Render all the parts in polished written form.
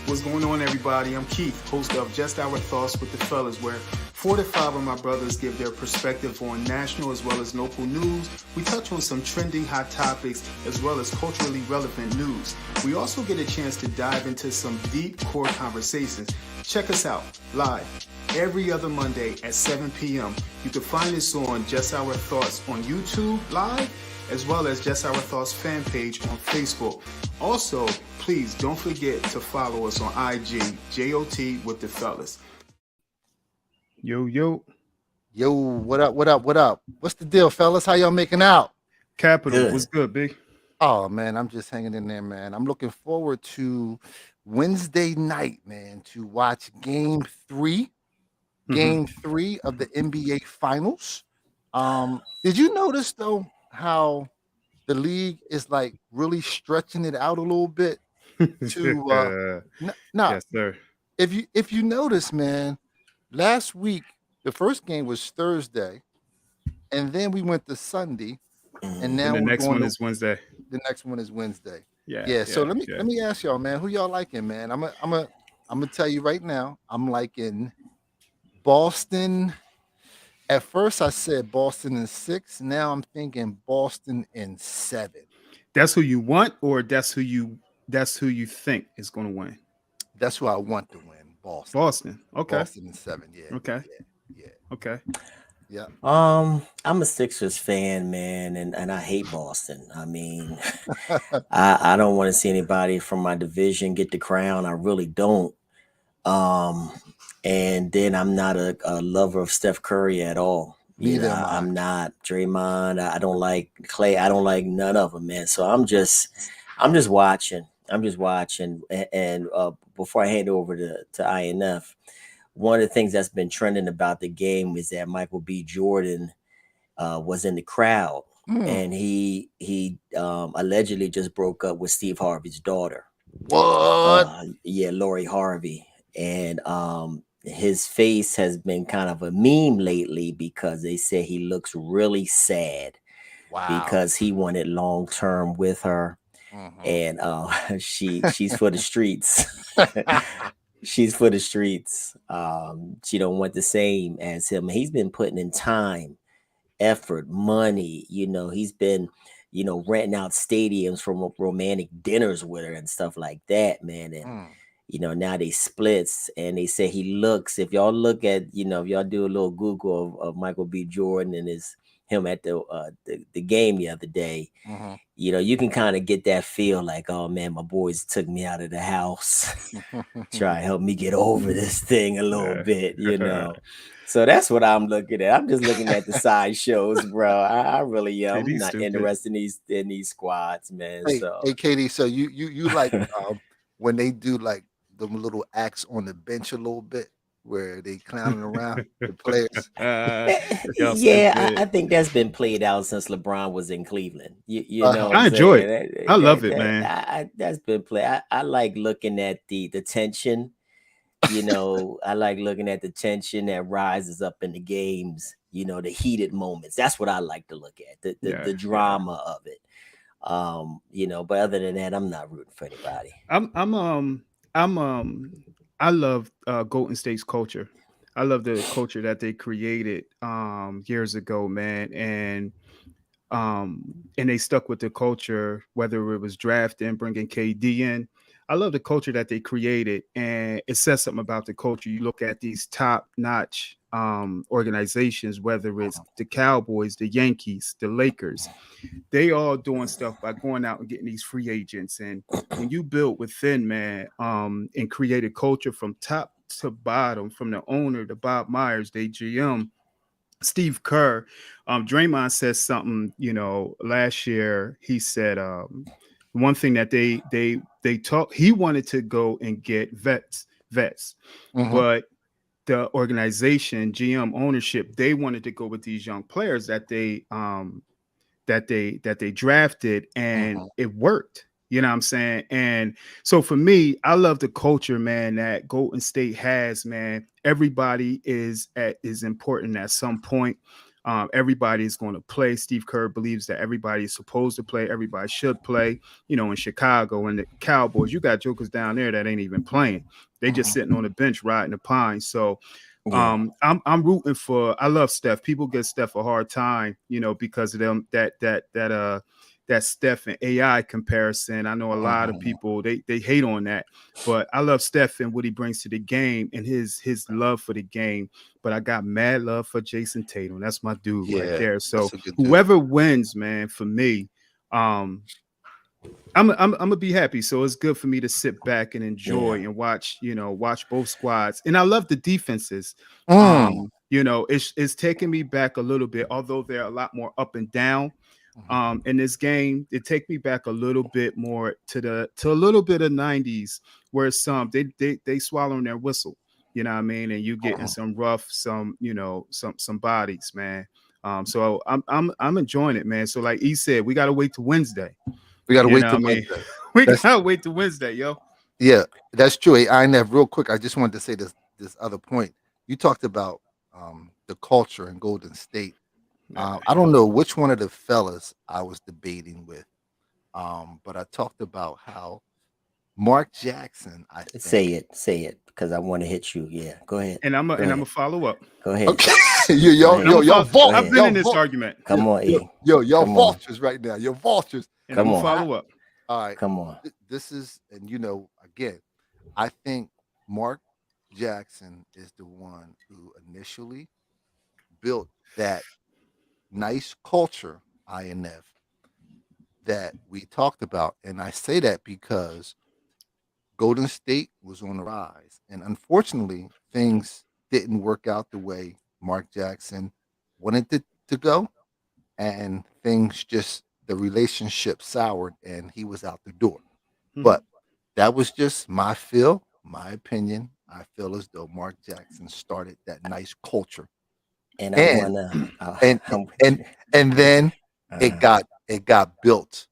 What's going on, everybody? I'm Keith, host of Just Our Thoughts with the Fellas, where 4 to 5 of my brothers give their perspective on national as well as local news. We touch on some trending hot topics as well as culturally relevant news. We also get a chance to dive into some deep core conversations. Check us out live every other Monday at 7 p.m. You can find us on Just Our Thoughts on YouTube live, as well as Just Our Thoughts fan page on Facebook. Also, please don't forget to follow us on IG, JOT with the Fellas. Yo, what up? What's the deal, fellas? How y'all making out? Capital, what's good, big? Oh, man, I'm just hanging in there, man. I'm looking forward to Wednesday night, man, to watch game three of the NBA Finals. Did you notice, though, how the league is like really stretching it out a little bit to yes, sir. If you notice, man, last week the first game was Thursday, and then we went to Sunday, and now the next one is Wednesday. The next one is Wednesday. Yeah. So let me ask y'all, man, who y'all liking, man? I'm gonna tell you right now, I'm liking Boston. At first, I said Boston in 6. Now I'm thinking Boston in 7. That's who you want, or that's who you think is going to win? That's who I want to win. Boston. Okay. Boston in 7. Yeah. Okay. Yeah. Okay. Yeah. I'm a Sixers fan, man, and I hate Boston. I mean, I don't want to see anybody from my division get the crown. I really don't. And then I'm not a lover of Steph Curry at all. I'm not Draymond. I don't like Clay. I don't like none of them, man. So I'm just watching. And before I hand over to INF, one of the things that's been trending about the game is that Michael B. Jordan was in the crowd, and he allegedly just broke up with Steve Harvey's daughter. What? Yeah, Lori Harvey. And his face has been kind of a meme lately because they say he looks really sad. Wow. Because he wanted long term with her, and she's for the streets. She's for the streets. She don't want the same as him. He's been putting in time, effort, money. He's been renting out stadiums for romantic dinners with her and stuff like that, man. And now they splits, and they say he looks. If y'all look at, if y'all do a little Google of Michael B. Jordan and him at the game the other day, you can kind of get that feel like, oh man, my boys took me out of the house, try to help me get over this thing a little bit, So that's what I'm looking at. I'm just looking at the side shows, bro. I really am. I'm not interested in these squads, man. Hey, Katie. So you like when they do like the little acts on the bench a little bit, where they clowning around the players. I think that's been played out since LeBron was in Cleveland. I enjoy it. I love it, man. That's been played. I like looking at the tension. I like looking at the tension that rises up in the games. The heated moments. That's what I like to look at. The drama of it. But other than that, I'm not rooting for anybody. I love Golden State's culture. I love the culture that they created years ago, man, and they stuck with the culture, whether it was drafting, bringing KD in. I love the culture that they created, and it says something about the culture. You look at these top-notch organizations, whether it's the Cowboys, the Yankees, the Lakers, they all doing stuff by going out and getting these free agents. And when you build within, man, and create a culture from top to bottom, from the owner to Bob Myers, they GM, Steve Kerr, Draymond says something, last year. He said one thing that they talk, he wanted to go and get vets, but the organization, GM ownership, they wanted to go with these young players that they drafted, and it worked. You know what I'm saying? And so for me, I love the culture, man, that Golden State has, man. Everybody is important at some point. Everybody is going to play. Steve Kerr believes that everybody is supposed to play. Everybody should play. You know, in Chicago and the Cowboys, you got jokers down there that ain't even playing. They just sitting on the bench riding the pine. So I'm rooting for. I love Steph. People give Steph a hard time, you know, because of them that Steph and AI comparison. I know a lot of people they hate on that, but I love Steph and what he brings to the game and his love for the game. But I got mad love for Jason Tatum. That's my dude right there. So whoever wins, man, for me, I'm gonna be happy. So it's good for me to sit back and enjoy and watch, you know, watch both squads. And I love the defenses. You know, it's taking me back a little bit, although they're a lot more up and down. In this game, it take me back a little bit more to a little bit of 90s where some they swallowing their whistle, you know what I mean, and you getting some rough, some, you know, some bodies, man. So I'm enjoying it, man. So like E said, we gotta wait to Wednesday. We gotta wait till Wednesday. We gotta wait to Wednesday, yo. Yeah, that's true. I have real quick. I just wanted to say this other point. You talked about the culture in Golden State. I don't know which one of the fellas I was debating with, but I talked about how Mark Jackson. I think, say it, because I want to hit you. Yeah, go ahead. And I'm gonna follow up. Go ahead. Okay, I've been in this argument. Come on, y'all vultures right now. You're vultures. And I'm gonna follow up. All right, come on. This is, and you know, again, I think Mark Jackson is the one who initially built that nice culture, INF, that we talked about. And I say that because Golden State was on the rise. And unfortunately, things didn't work out the way Mark Jackson wanted it to go. And things just, the relationship soured and he was out the door. But that was just my feel, my opinion. I feel as though Mark Jackson started that nice culture. And then it got built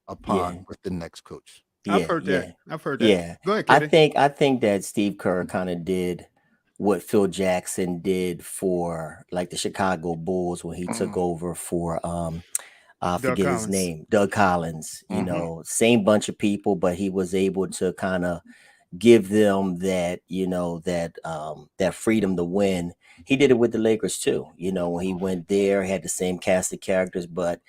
upon with the next coach. I've heard that. Yeah. Go ahead, Katie. I think that Steve Kerr kind of did what Phil Jackson did for like the Chicago Bulls when he took over for I forget his name, Doug Collins. You know, same bunch of people, but he was able to kind of give them that, you know, that freedom to win. He did it with the Lakers too. You know, when he went there, he had the same cast of characters, but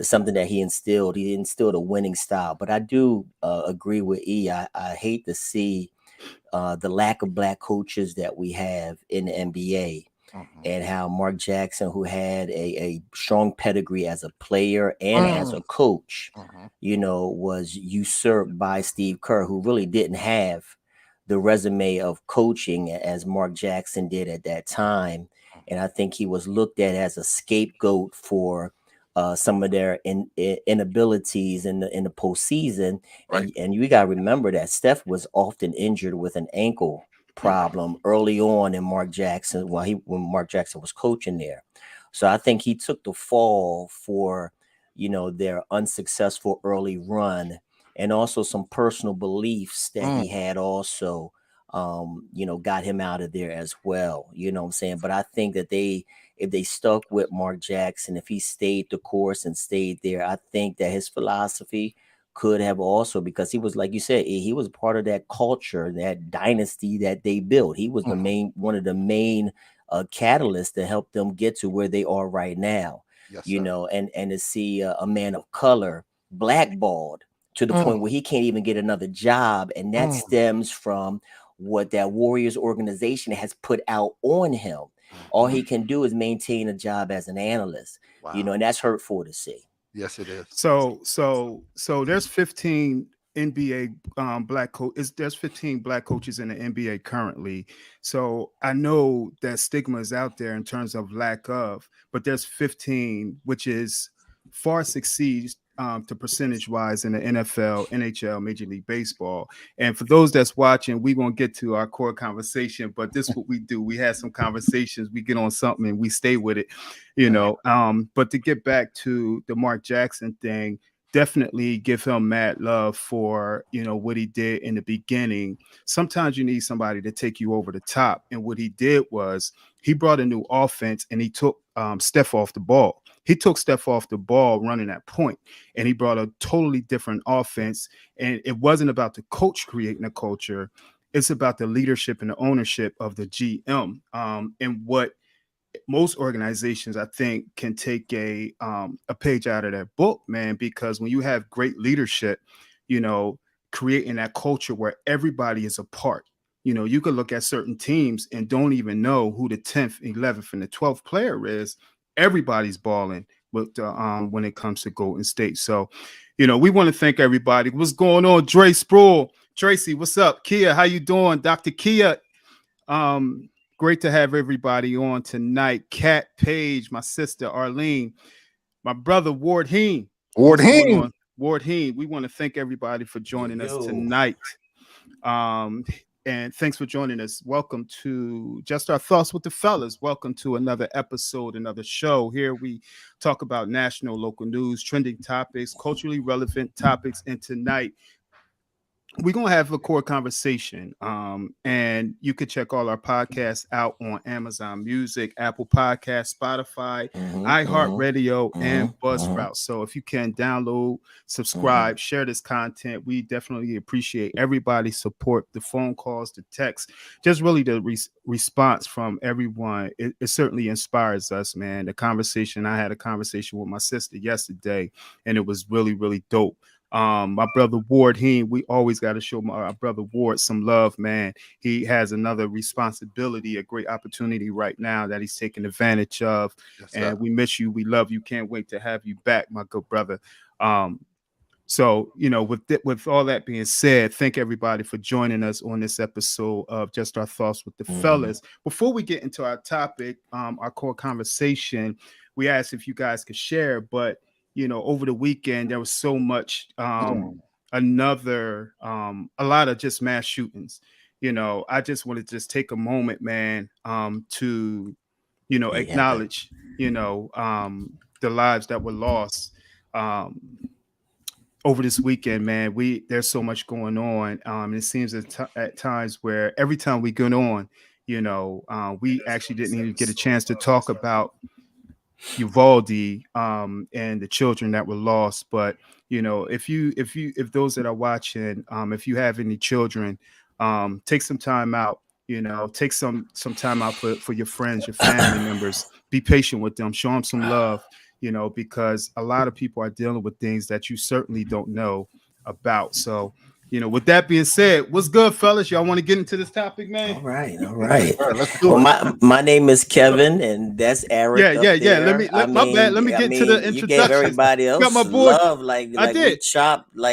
something that he instilled a winning style. But I do agree with E. I hate to see the lack of black coaches that we have in the NBA. And how Mark Jackson, who had a strong pedigree as a player and as a coach, you know, was usurped by Steve Kerr, who really didn't have the resume of coaching as Mark Jackson did at that time. And I think he was looked at as a scapegoat for some of their inabilities in the postseason. Right. And you got to remember that Steph was often injured with an ankle problem early on in when Mark Jackson was coaching there. So I think he took the fall for, you know, their unsuccessful early run, and also some personal beliefs that he had also, you know, got him out of there as well. You know what I'm saying? But I think that if they stuck with Mark Jackson, if he stayed the course and stayed there, I think that his philosophy could have also, because he was, like you said, he was part of that culture, that dynasty that they built. He was one of the main catalysts to help them get to where they are right now. Yes, you know, and to see a man of color blackballed to the point where he can't even get another job, and that stems from what that Warriors organization has put out on him. All he can do is maintain a job as an analyst, you know, and that's hurtful to see. Yes, it is. So there's 15 NBA black coaches. There's 15 black coaches in the NBA currently. So I know that stigma is out there in terms of lack of, but there's 15, which is far succeeds to percentage wise in the NFL, NHL, Major League Baseball. And for those that's watching, we won't get to our core conversation, but this is what we do. We have some conversations, we get on something and we stay with it, you know. But to get back to the Mark Jackson thing, definitely give him mad love for, you know, what he did in the beginning. Sometimes you need somebody to take you over the top. And what he did was he brought a new offense and he took Steph off the ball. He took Steph off the ball running at point, and he brought a totally different offense. And it wasn't about the coach creating a culture. It's about the leadership and the ownership of the GM. And what most organizations, I think, can take a page out of that book, man, because when you have great leadership, you know, creating that culture where everybody is a part. You know, you could look at certain teams and don't even know who the 10th, 11th, and the 12th player is. Everybody's balling with when it comes to Golden State. So, you know, we want to thank everybody. What's going on, Dre Sproul? Tracy, what's up? Kia, how you doing? Dr. Kia. Great to have everybody on tonight. Kat Page, my sister Arlene, my brother Ward Heen. Ward Heen. Ward Heen. We want to thank everybody for joining us tonight. And thanks for joining us. Welcome to Just Our Thoughts with the Fellas. Welcome to another episode, another show. Here we talk about national, local news, trending topics, culturally relevant topics. And tonight, we're going to have a core conversation. And you could check all our podcasts out on Amazon Music, Apple Podcasts, Spotify, iHeartRadio, and Buzzsprout. So if you can download, subscribe, share this content, we definitely appreciate everybody's support, the phone calls, the texts, just really the response from everyone. It certainly inspires us, man. I had a conversation with my sister yesterday, and it was really, really dope. My brother Ward Heen, we always got to show our brother Ward some love, man. He has another responsibility, a great opportunity right now that he's taking advantage of. Yes, and we miss you. We love you. Can't wait to have you back, my good brother. So, you know, with all that being said, thank everybody for joining us on this episode of Just Our Thoughts with the Fellas. Before we get into our topic, our core conversation, we asked if you guys could share, but you know, over the weekend, there was so much, a lot of just mass shootings. You know, I just want to just take a moment, man, to, you know, acknowledge, you know, the lives that were lost over this weekend, man. There's so much going on. It seems at times where every time we get on, you know, we actually didn't even get a chance to talk about Uvalde and the children that were lost. But you know, if those that are watching, if you have any children, take some time out. You know, take some time out for your friends, your family members. Be patient with them. Show them some love. You know, because a lot of people are dealing with things that you certainly don't know about. So, you know, with that being said, what's good, fellas? Y'all want to get into this topic, man? All right. Let's do it. My name is Kevin, and that's Eric. Yeah. Let me get to the introduction. You gave everybody else got my boy. Love, like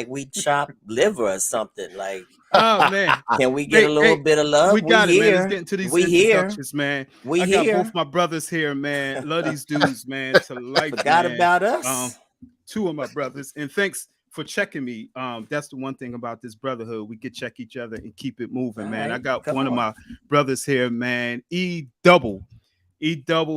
we chop liver or something. Like, oh man, can we get a little bit of love? We got it, man. Let's get into these introductions, man. I got both my brothers here, man. Love these dudes, man. To life. Forgot about us. Two of my brothers, and thanks for checking me. That's the one thing about this brotherhood. We can check each other and keep it moving, man. I got one of my brothers here, man. E double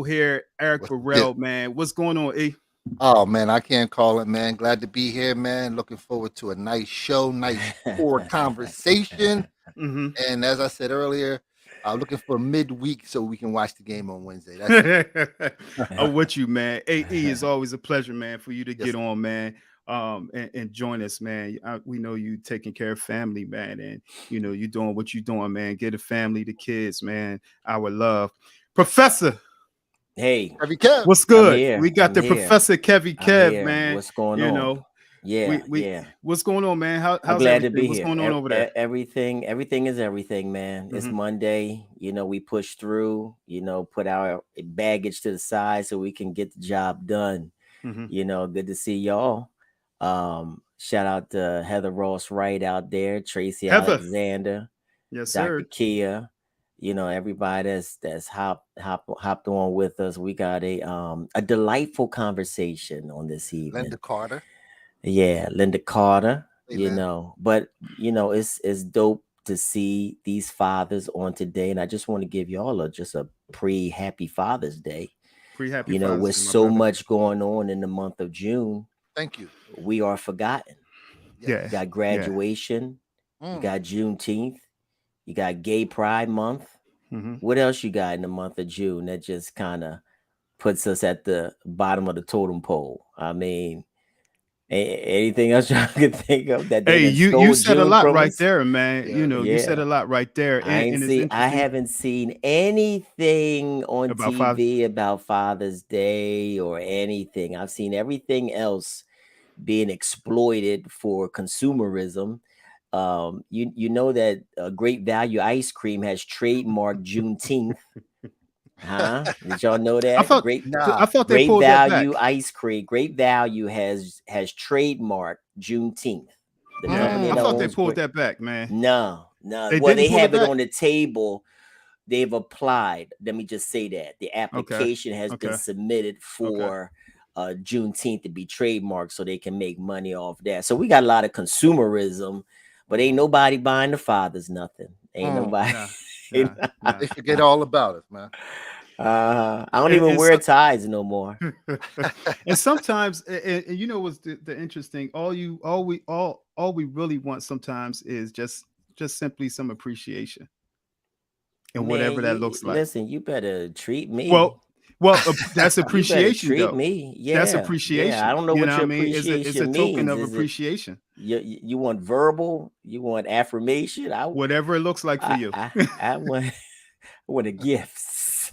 here. Eric Burrell, man. What's going on, E? Oh man, I can't call it, man. Glad to be here, man. Looking forward to a nice show, nice core conversation. And as I said earlier, I'm looking for midweek so we can watch the game on Wednesday. That's it. I'm with you, man. AE is always a pleasure, man, for you to get on, man. And join us, man. We know you taking care of family, man, and you know you doing what you doing, man. Get a family, the kids, man. Our love, Professor. Hey, Kev. What's good? We got Professor Kevy Kev, man. What's going on? You know, What's going on, man? How's I'm glad everything? to be What's here. going on over there? Everything is everything, man. It's Monday. You know, we push through. You know, put our baggage to the side so we can get the job done. You know, good to see y'all. Shout out to Heather Ross Wright out there, Tracy Alexander, yes, Dr. sir. Kia, you know, everybody that's hopped on with us. We got a delightful conversation on this evening. Linda Carter. You know, but you know, it's dope to see these fathers on today, and I just want to give y'all just a pre-happy Father's Day. Pre-happy, you know, Father's with Day, so much going on in the month of June. Thank you. We are forgotten. Yeah. You got graduation. You got Juneteenth. You got Gay Pride Month. What else you got in the month of June that just kind of puts us at the bottom of the totem pole? I mean, anything else y'all can think of that they Hey, done you stole said a June lot from right us? there, man. Yeah. You said Yeah. a lot right there, and it's I interesting haven't seen anything on about Father. TV about Father's Day or anything. I've seen everything else being exploited for consumerism. You know that Great Value ice cream has trademarked Juneteenth. Huh? Did y'all know I that? thought Nah. I thought they Great pulled that back. Value ice cream. Great Value has trademarked Juneteenth. The Yeah, company I that thought they owns pulled Great. that back, man. No, no. They Well, didn't they pull it have it back. on the table. They've applied. Let me just say that the Okay, application has been okay, submitted okay. for Juneteenth to be trademarked so they can make money off that. So we got a lot of consumerism, but ain't nobody buying the fathers nothing. Ain't nobody. Nah, nah, nah. They forget all about it, man. I don't And, even and wear so, ties no more. and sometimes, and you know what's the interesting? All we really want sometimes is just simply some appreciation, and Man, whatever that you looks like. listen, you better treat me. Well, that's You better appreciation, treat though. me. That's Yeah, yeah. I appreciation. don't know You what know what your I mean? It's a appreciation token means. of Is it appreciation, you want verbal? You want affirmation? whatever it looks like for you. I want I want the gifts.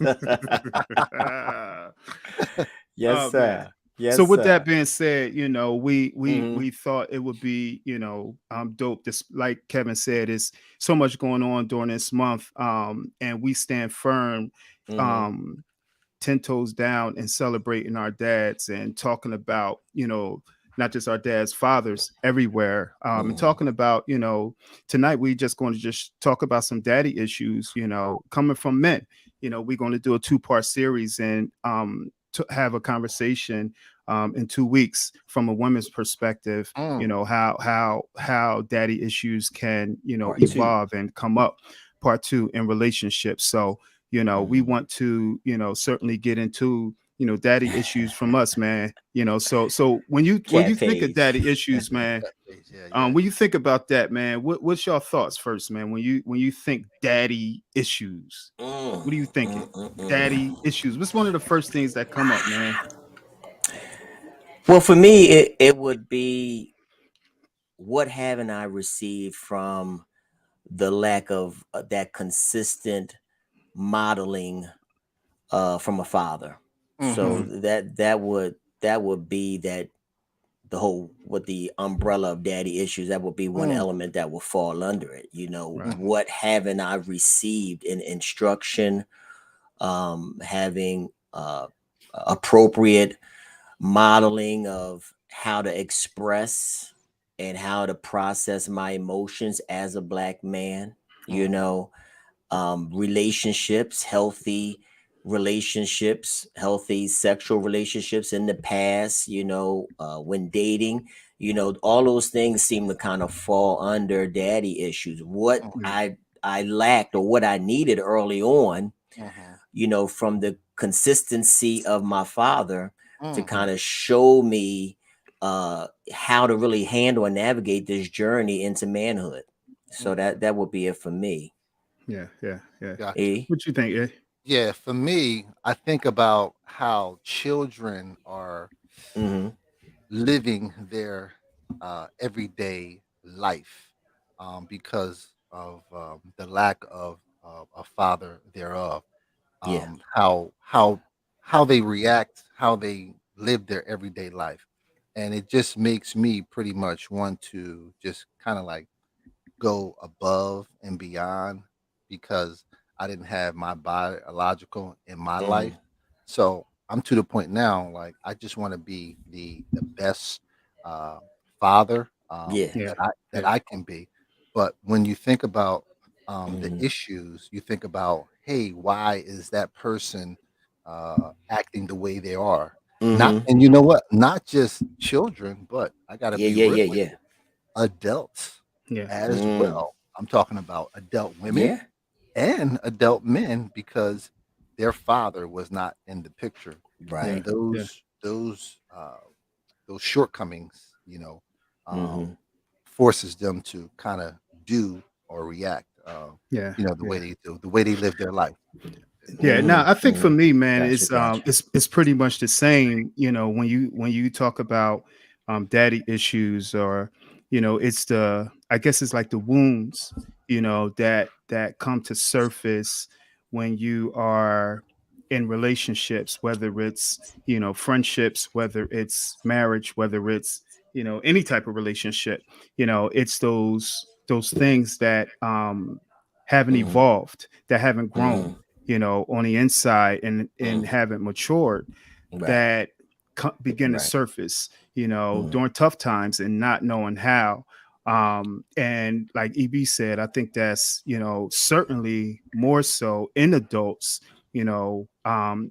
Yes, Oh man. sir. So Yes, with that sir. being said, we Hmm. we thought it would be, dope. This, like Kevin said, is so much going on during this month. And we stand firm, Hmm. um, 10 toes down and celebrating our dads and talking about, not just our dads, fathers everywhere. And Hmm. talking about, tonight we just going to just talk about some daddy issues, coming from men. We're going to do a 2-part series and to have a conversation in 2 weeks from a woman's perspective, Mm. how daddy issues can, Part two. evolve and come up. Part two in relationships. So we Hmm. want to, certainly get into, daddy issues from us, man. So when you Cat think of page. daddy issues, man, Yeah, yeah. when you think about that, man, what's your thoughts first, man? When you think daddy issues, Mm, what are you thinking? mm, mm, Daddy mm. issues. What's one of the first things that come up, man? Well, for me, it would be what haven't I received from the lack of that consistent modeling from a father. So Mm-hmm. Mm, that would be that the whole with the umbrella of daddy issues, that would be one Mm. element that will fall under it. right. Mm-hmm. What haven't I received in instruction, having appropriate modeling of how to express and how to process my emotions as a black man, you Mm-hmm. know, relationships, healthy sexual relationships in the past, when dating, all those things seem to kind of fall under daddy issues. What Mm-hmm. Yeah. I lacked or what I needed early on, Mm-hmm. from the consistency of my father to Mm-hmm. kind of show me how to really handle and navigate this journey into manhood. So Mm-hmm. that would be it for me. Yeah, yeah, yeah. Gotcha. E. What you think, eh? Yeah, for me, I think about how children are Mm-hmm. living their everyday life because of the lack of a father thereof. Yeah. How they react, how they live their everyday life, and it just makes me pretty much want to just kind of like go above and beyond because I didn't have my biological in my life. Mm-hmm. So I'm to the point now, like I just want to be the best uh, father Yeah. Yeah, that yeah. I can be. But when you think about the Mm-hmm. issues, you think about, hey, why is that person acting the way they are? Not, Mm-hmm. and you know what? Not just children, but I got to Yeah, be yeah, real yeah, with yeah. you, adults Yeah. as Mm. well. I'm talking about adult women Yeah. and adult men because their father was not in the picture, Yeah. and Right. Yeah. those shortcomings, Mm-hmm. um, forces them to kind of do or react Yeah, the yeah. way they do, the way they live their life. Yeah, no, I think for me, man, Gotcha. it's pretty much the same. When you talk about daddy issues, or it's I guess it's like the wounds, that come to surface when you are in relationships, whether it's friendships, whether it's marriage, whether it's any type of relationship. It's those things that haven't Mhm, evolved, that haven't grown, mhm. on the inside, and Mm. haven't matured, Right. that begin to Right. surface, Mm. during tough times and not knowing how. And like EB said, I think that's, certainly more so in adults,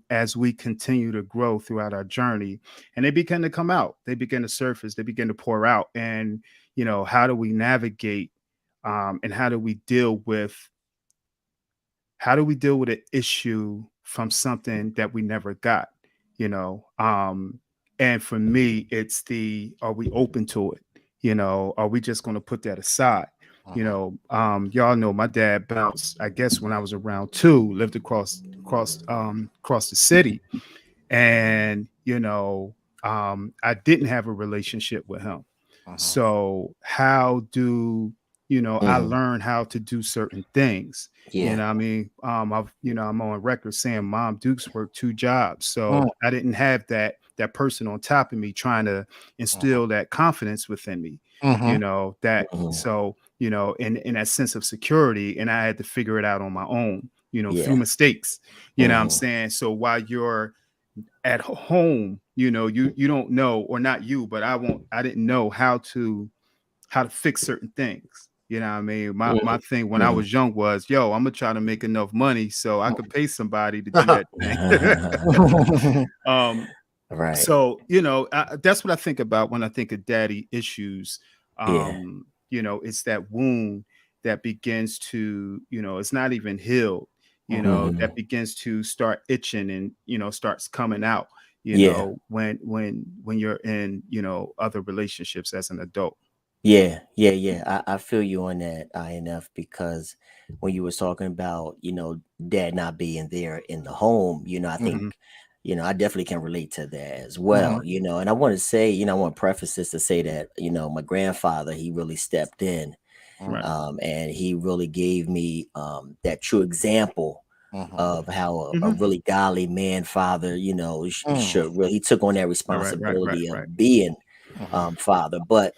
as we continue to grow throughout our journey, and they begin to come out, they begin to surface, they begin to pour out. And, how do we navigate, and how do we deal with an issue from something that we never got, you know and for me, it's are we open to it? Are we just going to put that aside? Y'all know my dad bounced, I guess, when I was around 2, lived across the city. And I didn't have a relationship with him. Uh-huh. So how do I Mhm. learn how to do certain things? Yeah. I mean, I'm on record saying Mom Dukes worked 2 jobs. Mm, So I didn't have that person on top of me trying to mhm, instill that confidence within me, mhm, that Mhm. so, in that sense of security, and I had to figure it out on my own, through Yeah. mistakes. You know what I'm Mhm. saying? So while you're at home, you don't know, or not you, but I didn't know how to fix certain things. You know what I mean? My Mhm. thing when I Mhm. was young was, yo, I'm gonna try to make enough money so I could pay somebody to do mhm. that thing. um, Right. so that's what I think about when I think of daddy issues. Yeah. It's that wound that begins to, it's not even healed, Mhm. Mhm. that begins to start itching, and starts coming out, Yeah. when you're in, other relationships as an adult. Yeah. Yeah. Yeah. I feel you on that, INF, because when you was talking about, dad not being there in the home, I think, Hmm. I definitely can relate to that as Mhm. well, and I want to say, I want to preface this to say that, my grandfather, he really stepped in, Right. Mhm. and he really gave me that true example Mhm. of how a Hmm. really godly man father, Mm, should really, he took on that Right. responsibility Right. of being mhm. father. But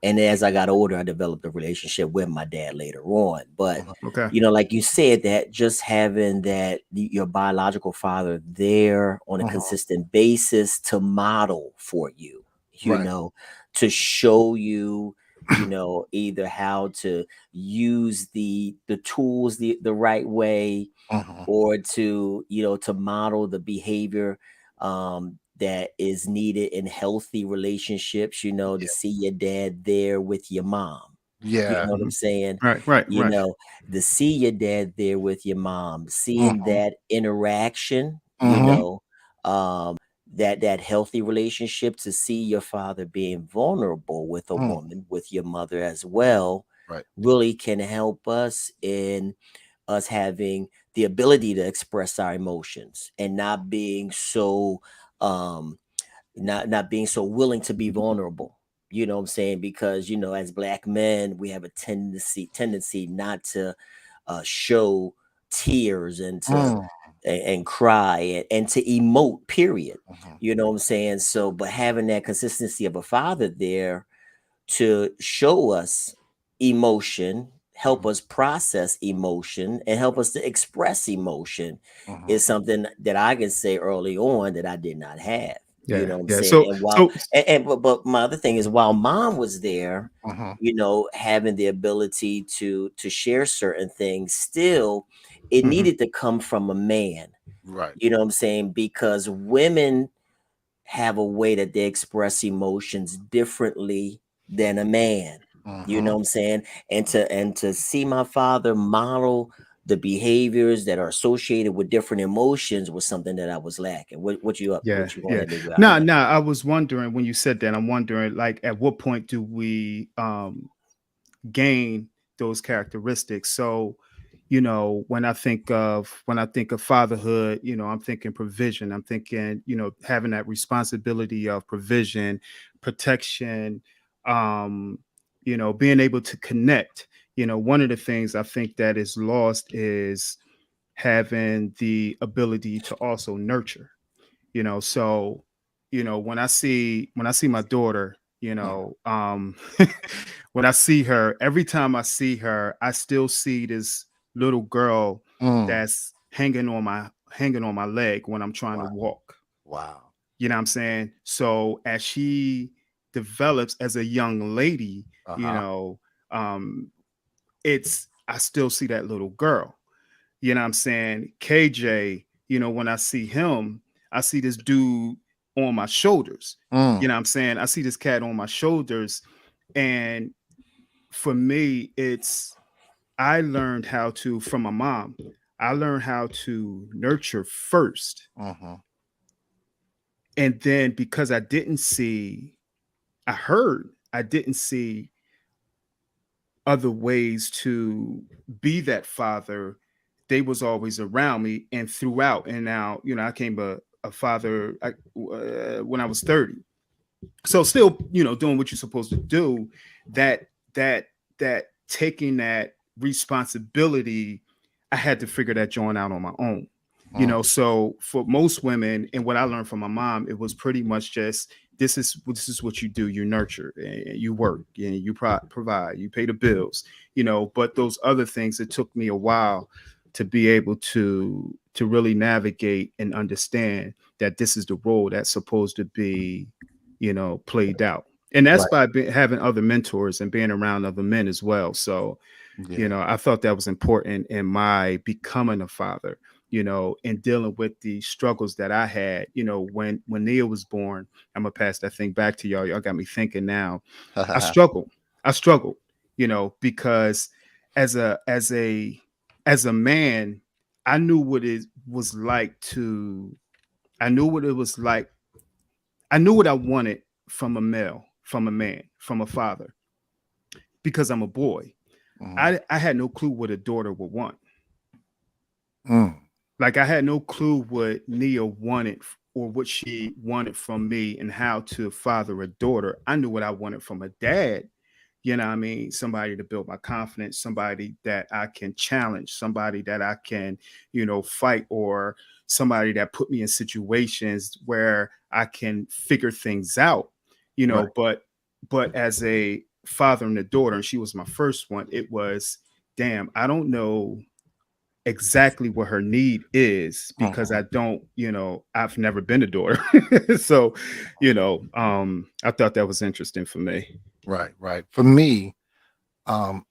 and as I got older, I developed a relationship with my dad later on. But Mhm. Okay. like you said, that just having that your biological father there on a Mhm. consistent basis to model for you, Right. to show you, either how to use the tools the right way, Mhm. or to to model the behavior that is needed in healthy relationships, to Yeah. see your dad there with your mom, you Yeah. know what I'm Hmm. saying, Right. Right. you Right. know to see your dad there with your mom, seeing Mhm. that interaction, Mhm. that healthy relationship, to see your father being vulnerable with a Mm. woman, with your mother as well, Right. really can help us in us having the ability to express our emotions, and not being so um not being so willing to be vulnerable, what I'm saying, because as black men, we have a tendency not to show tears, and to Mm. and cry, and to emote, period, Mhm. what I'm saying. So but having that consistency of a father there to show us emotion, help Mhm. us process emotion, and help us to express emotion Mhm. is something that I can say early on that I did not have. You Yeah. know what I'm Yeah. saying? So And while so but my other thing is, while mom was there, Mhm. having the ability to share certain things, still it Mhm. needed to come from a man. Right. You know what I'm saying? Because women have a way that they express emotions differently than a man. You know Mhm. what I'm saying? And to see my father model the behaviors that are associated with different emotions was something that I was lacking. yeah, What you going yeah. at me with, No, INF? no, I was wondering when you said that, I'm wondering, like, at what point do we gain those characteristics. So, you know, when I think of fatherhood, you know, I'm thinking provision. I'm thinking, you know, having that responsibility of provision, protection, um, you know, being able to connect. You know, one of the things I think that is lost is having the ability to also nurture. You know, so, you know, when I see my daughter, you Mm, know, when I see her, every time I see her, I still see this little girl mm. that's hanging on my leg when I'm trying to Wow. walk. Wow. You know what I'm saying? So as she develops as a young lady, you Uh-huh. know, um, it's I still see that little girl. You know what I'm saying? KJ, you know, when I see him, I see this dude on my shoulders. You Mm, know what I'm saying? I see this cat on my shoulders. And for me, I learned how to, from my mom, I learned how to nurture first. mhm, And then because I didn't see other ways to be that father. They was always around me and throughout. And now, you know, I came a father when I was 30. So still, you know, doing what you're supposed to do. That that that taking that responsibility, I had to figure that joint out on my own. You mm. know, so for most women, and what I learned from my mom, it was pretty much just this is what you do. You nurture, and you work, and you provide, you pay the bills. You know, but those other things, it took me a while to be able to really navigate and understand that this is the role that's supposed to be, you know, played out. And that's Right. by having other mentors and being around other men as well. So, you Yeah. know, I thought that was important in my becoming a father, you know, and dealing with the struggles that I had, you know, when Nia was born. I'm gonna pass that thing back to y'all. Y'all got me thinking now. I struggled. I struggled, you know, because as a man, I knew what it was like to I knew what it was like. I knew what I wanted from a male, from a man, from a father, because I'm a boy. Mhm, I had no clue what a daughter would want. mm. Like I had no clue what Nia wanted or what she wanted from me and how to father a daughter. I knew what I wanted from a dad. You know what I mean? Somebody to build my confidence, somebody that I can challenge, somebody that I can, you know, fight, or somebody that put me in situations where I can figure things out, you know, Right. but as a father and a daughter, and she was my first one, it was, damn, I don't know exactly what her need is because Mhm. I don't, you know, I've never been a daughter. So, you know, I thought that was interesting for me. Right, right. For me, um,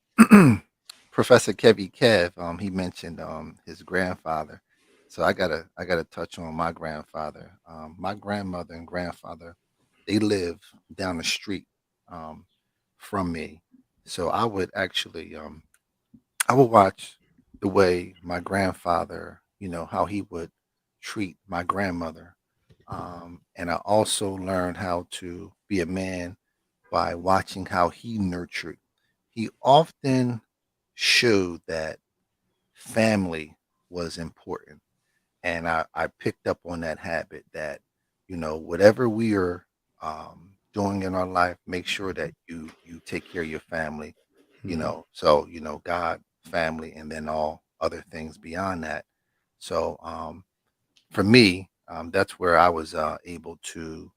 Professor Kevy Kev, he mentioned his grandfather. So I gotta touch on my grandfather. My grandmother and grandfather, they live down the street um, from me. So I would watch the way my grandfather, how he would treat my grandmother. And I also learned how to be a man by watching how he nurtured. He often showed that family was important. And I picked up on that habit that, whatever we are doing in our life, make sure that you take care of your family, Mhm. so, God, family, and then all other things beyond that. So for me, that's where I was able to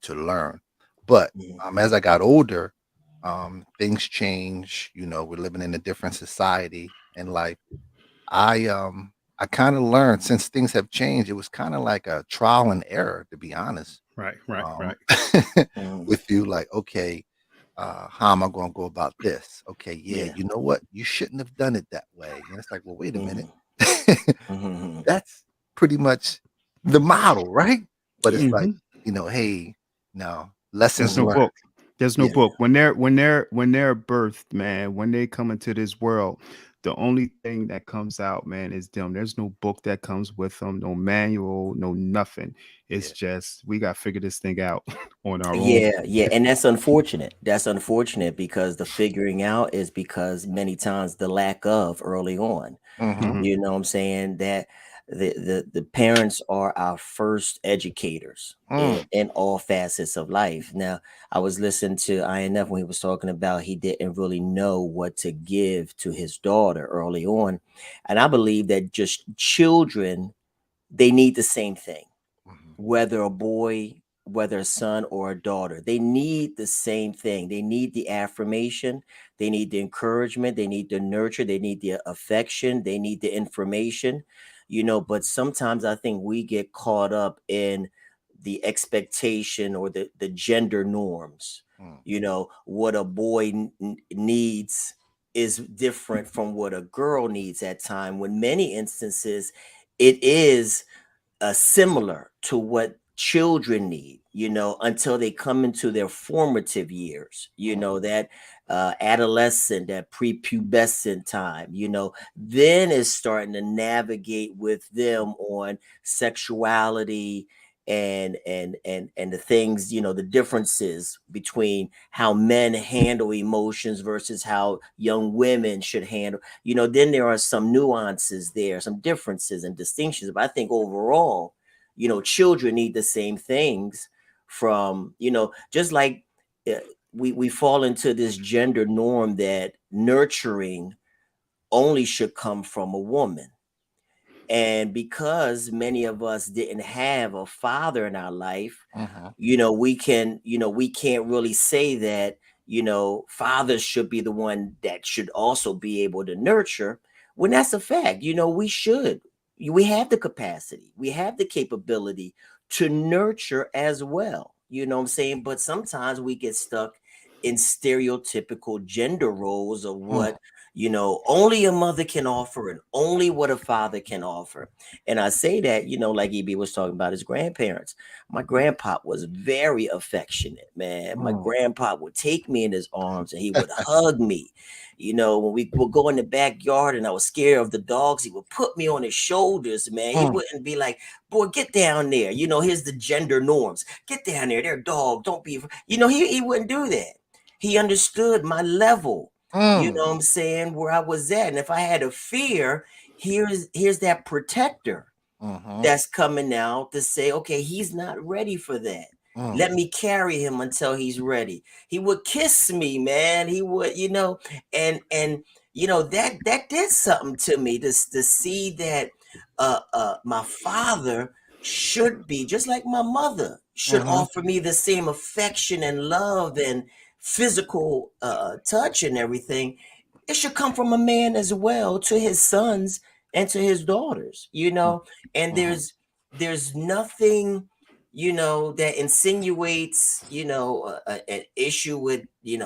learn. But as I got older, things change. We're living in a different society and life. I kind of learned since things have changed. It was kind of like a trial and error, to be honest. Right, right, Um, right. with you, like, okay, how am I going to go about this? Okay, yeah, Yeah. you know what? You shouldn't have done it that way. And it's like, well, wait a minute. Mhm. Mhm. That's pretty much the model, right? But it's like, Hmm. hey, no, There's lessons no learned. book. There's no Yeah. book. When they're birthed, man, when they come into this world, the only thing that comes out, man, is them. There's no book that comes with them, no manual, no nothing. It's Yeah. just we got to figure this thing out on our own. Yeah, yeah, and that's unfortunate. That's unfortunate because the figuring out is because many times the lack of early on. Mm-hmm. Mhm. You know what I'm saying? That the parents are our first educators Mm. in all facets of life. Now, I was listening to INF when he was talking about he didn't really know what to give to his daughter early on. And I believe that just children, they need the same thing, Mm-hmm. whether a boy, whether a son or a daughter. They need the same thing. They need the affirmation, they need the encouragement, they need the nurture, they need the affection, they need the information, but sometimes I think we get caught up in the expectation or the gender norms. Mm. What a boy needs is different from what a girl needs at time, when many instances it is similar to what children need, until they come into their formative years, Mm. that adolescent, that prepubescent time, then is starting to navigate with them on sexuality and the things, the differences between how men handle emotions versus how young women should handle, then there are some nuances there, some differences and distinctions. But I think overall, children need the same things from, just like uh, we fall into this gender norm that nurturing only should come from a woman. And because many of us didn't have a father in our life, Mm-hmm. we can't really say that, fathers should be the one that should also be able to nurture, when that's a fact. We should. We have the capacity, we have the capability to nurture as well. You know what I'm saying? But sometimes we get stuck in stereotypical gender roles of Mm. what, only a mother can offer and only what a father can offer. And I say that, like EB was talking about his grandparents. My grandpa was very affectionate, man. My Mm. grandpa would take me in his arms and he would hug me. When we would go in the backyard and I was scared of the dogs, he would put me on his shoulders, man. He Mm. wouldn't be like, boy, get down there. Here's the gender norms. Get down there. They're dog. Don't be, he wouldn't do that. He understood my level, Mm. what I'm saying, where I was at. And if I had a fear, here's that protector Mm-hmm. that's coming out to say, okay, he's not ready for that. Mm. Let me carry him until he's ready. He would kiss me, man. He would, and that did something to me to see that my father should be just like my mother should Mm-hmm. offer me the same affection and love and physical touch and everything. It should come from a man as well to his sons and to his daughters, and Mm-hmm. there's nothing, that insinuates, an issue with,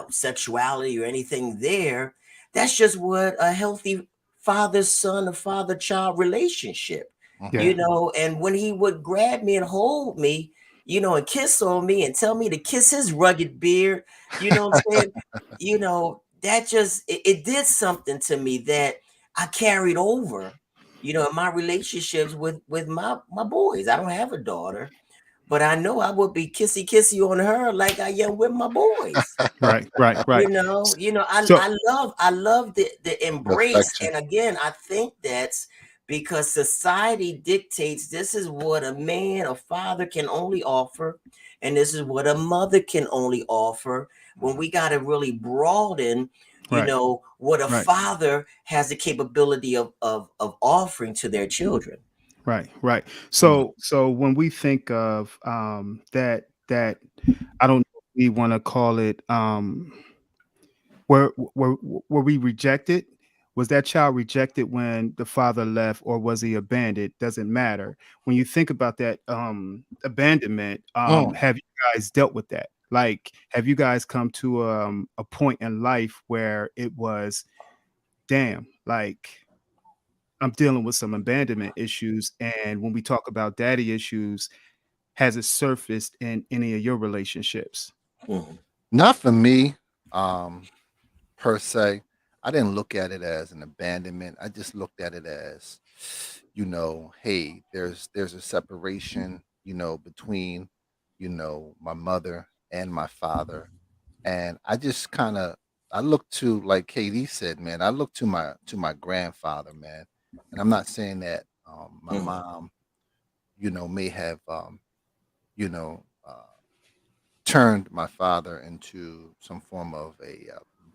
sexuality or anything there. That's just what a healthy father son or father child relationship, Mm-hmm. Yeah. and when he would grab me and hold me, and kiss on me and tell me to kiss his rugged beard, what I'm saying, that just it did something to me that I carried over, in my relationships with my boys. I don't have a daughter, but I know I would be kissy kissy on her like I am with my boys. Right. Right. Right. So I love the The embrace. affection. And again, I think that's because society dictates this is what a man, a father can only offer, and this is what a mother can only offer. When Mm-hmm. we got to really broaden, right. what a Right. father has the capability of offering to their children. Right. Right. Mm. So when we think of that I don't know if we want to call it were we rejected? Was that child rejected when the father left, or was he abandoned? Doesn't matter. When you think about that abandonment, Mm. have you guys dealt with that? Like, have you guys come to a point in life where it was, damn, like I'm dealing with some abandonment issues, and when we talk about daddy issues, has it surfaced in any of your relationships? Mhm. Not for me, per se. I didn't look at it as an abandonment. I just looked at it as, hey, there's a separation, between, my mother and my father. And I just kind of I look to, like KD said, man, I look to my grandfather, man. And I'm not saying that my Mm. mom, may have you know, turned my father into some form of a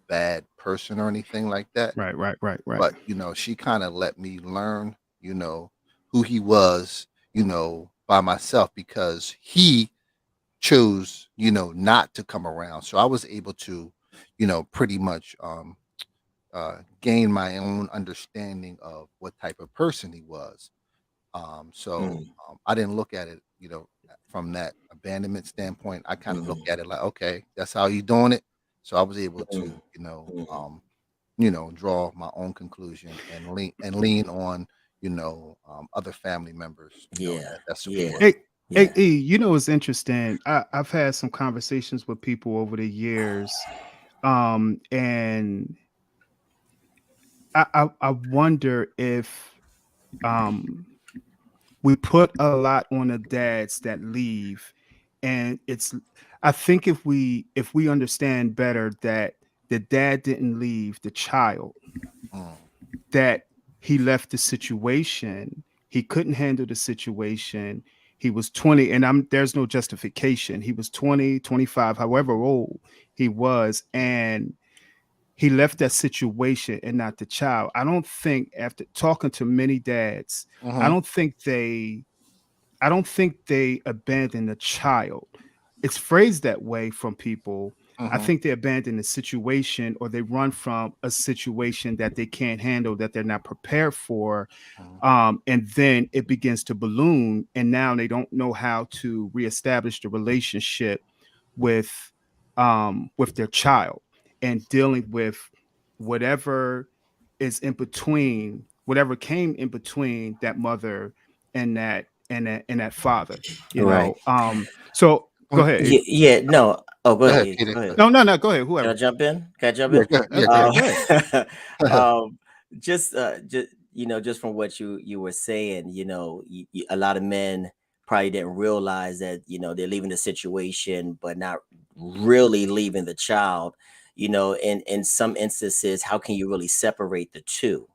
bad person or anything like that. Right, right, right, right. But she kind of let me learn, who he was, by myself, because he chose, not to come around. So I was able to, pretty much gain my own understanding of what type of person he was. So Mm. I didn't look at it, from that abandonment standpoint. I kind of look at it like, okay, that's how you doing it. So I was able to, Mm. Mm. draw my own conclusion and lean on, other family members, Yeah. that Yeah. support. Hey, hey, Yeah. E, it's interesting. I've had some conversations with people over the years, and I wonder if um we put a lot on the dads that leave, and I think if we understand better that the dad didn't leave the child, Mm, that he left the situation, he couldn't handle the situation. He was 20, and there's no justification. He was 20, 25, however old he was, and he left that situation and not the child. I don't think, after talking to many dads, I mhm, don't think they I don't think they abandon the child. It's phrased that way from people. I mhm, think they abandon the situation, or they run from a situation that they can't handle, that they're not prepared for. mhm, And then it begins to balloon, and now they don't know how to reestablish the relationship with with their child, and dealing with whatever is in between, whatever came in between that mother and that father. Right. So go mm. ahead. Yeah. Yeah. No. Oh, go Go ahead. ahead, E. Peter. Go ahead. No, no, no. Go ahead. Can I Whoever. jump in? Can I jump Yeah, in? yeah, Go go ahead. Um, Go ahead. ahead. just from what you were saying, a lot of men probably didn't realize that they're leaving the situation, but not really leaving the child. In some instances, how can you really separate the two?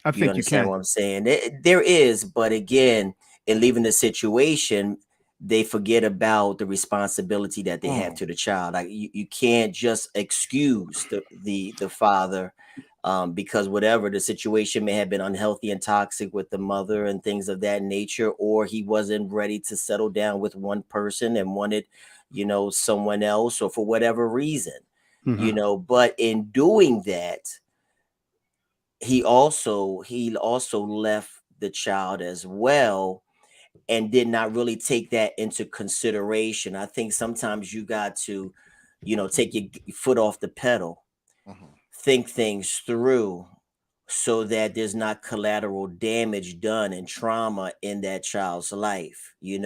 I You think you understand can. what I'm saying? There is, but again, in leaving the situation, they forget about the responsibility that they have Mm, to the child. Like you can't just excuse the father, because whatever the situation may have been unhealthy and toxic with the mother and things of that nature, or he wasn't ready to settle down with one person and wanted, someone else, or for whatever reason, Hmm. But in doing that, he also left the child as well, and did not really take that into consideration. I think sometimes you got to, take your foot off the pedal, mhm, think things through, so that there's not collateral damage done and trauma in that child's life, and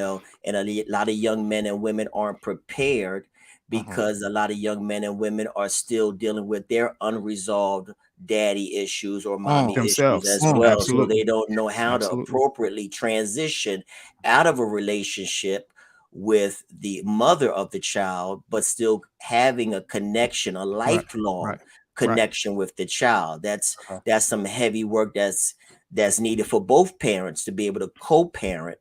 lot of young men and women aren't prepared, mhm, because a lot of young men and women are still dealing with their unresolved daddy issues or mommy mm, issues Themselves. as mm, well, so Absolutely. they don't know how to Absolutely. appropriately transition out of a relationship with the mother of the child, but still having a connection, a Right. lifelong Right. Right. connection with the child. That's uh, that's some heavy work that's needed for both parents to be able to co-parent,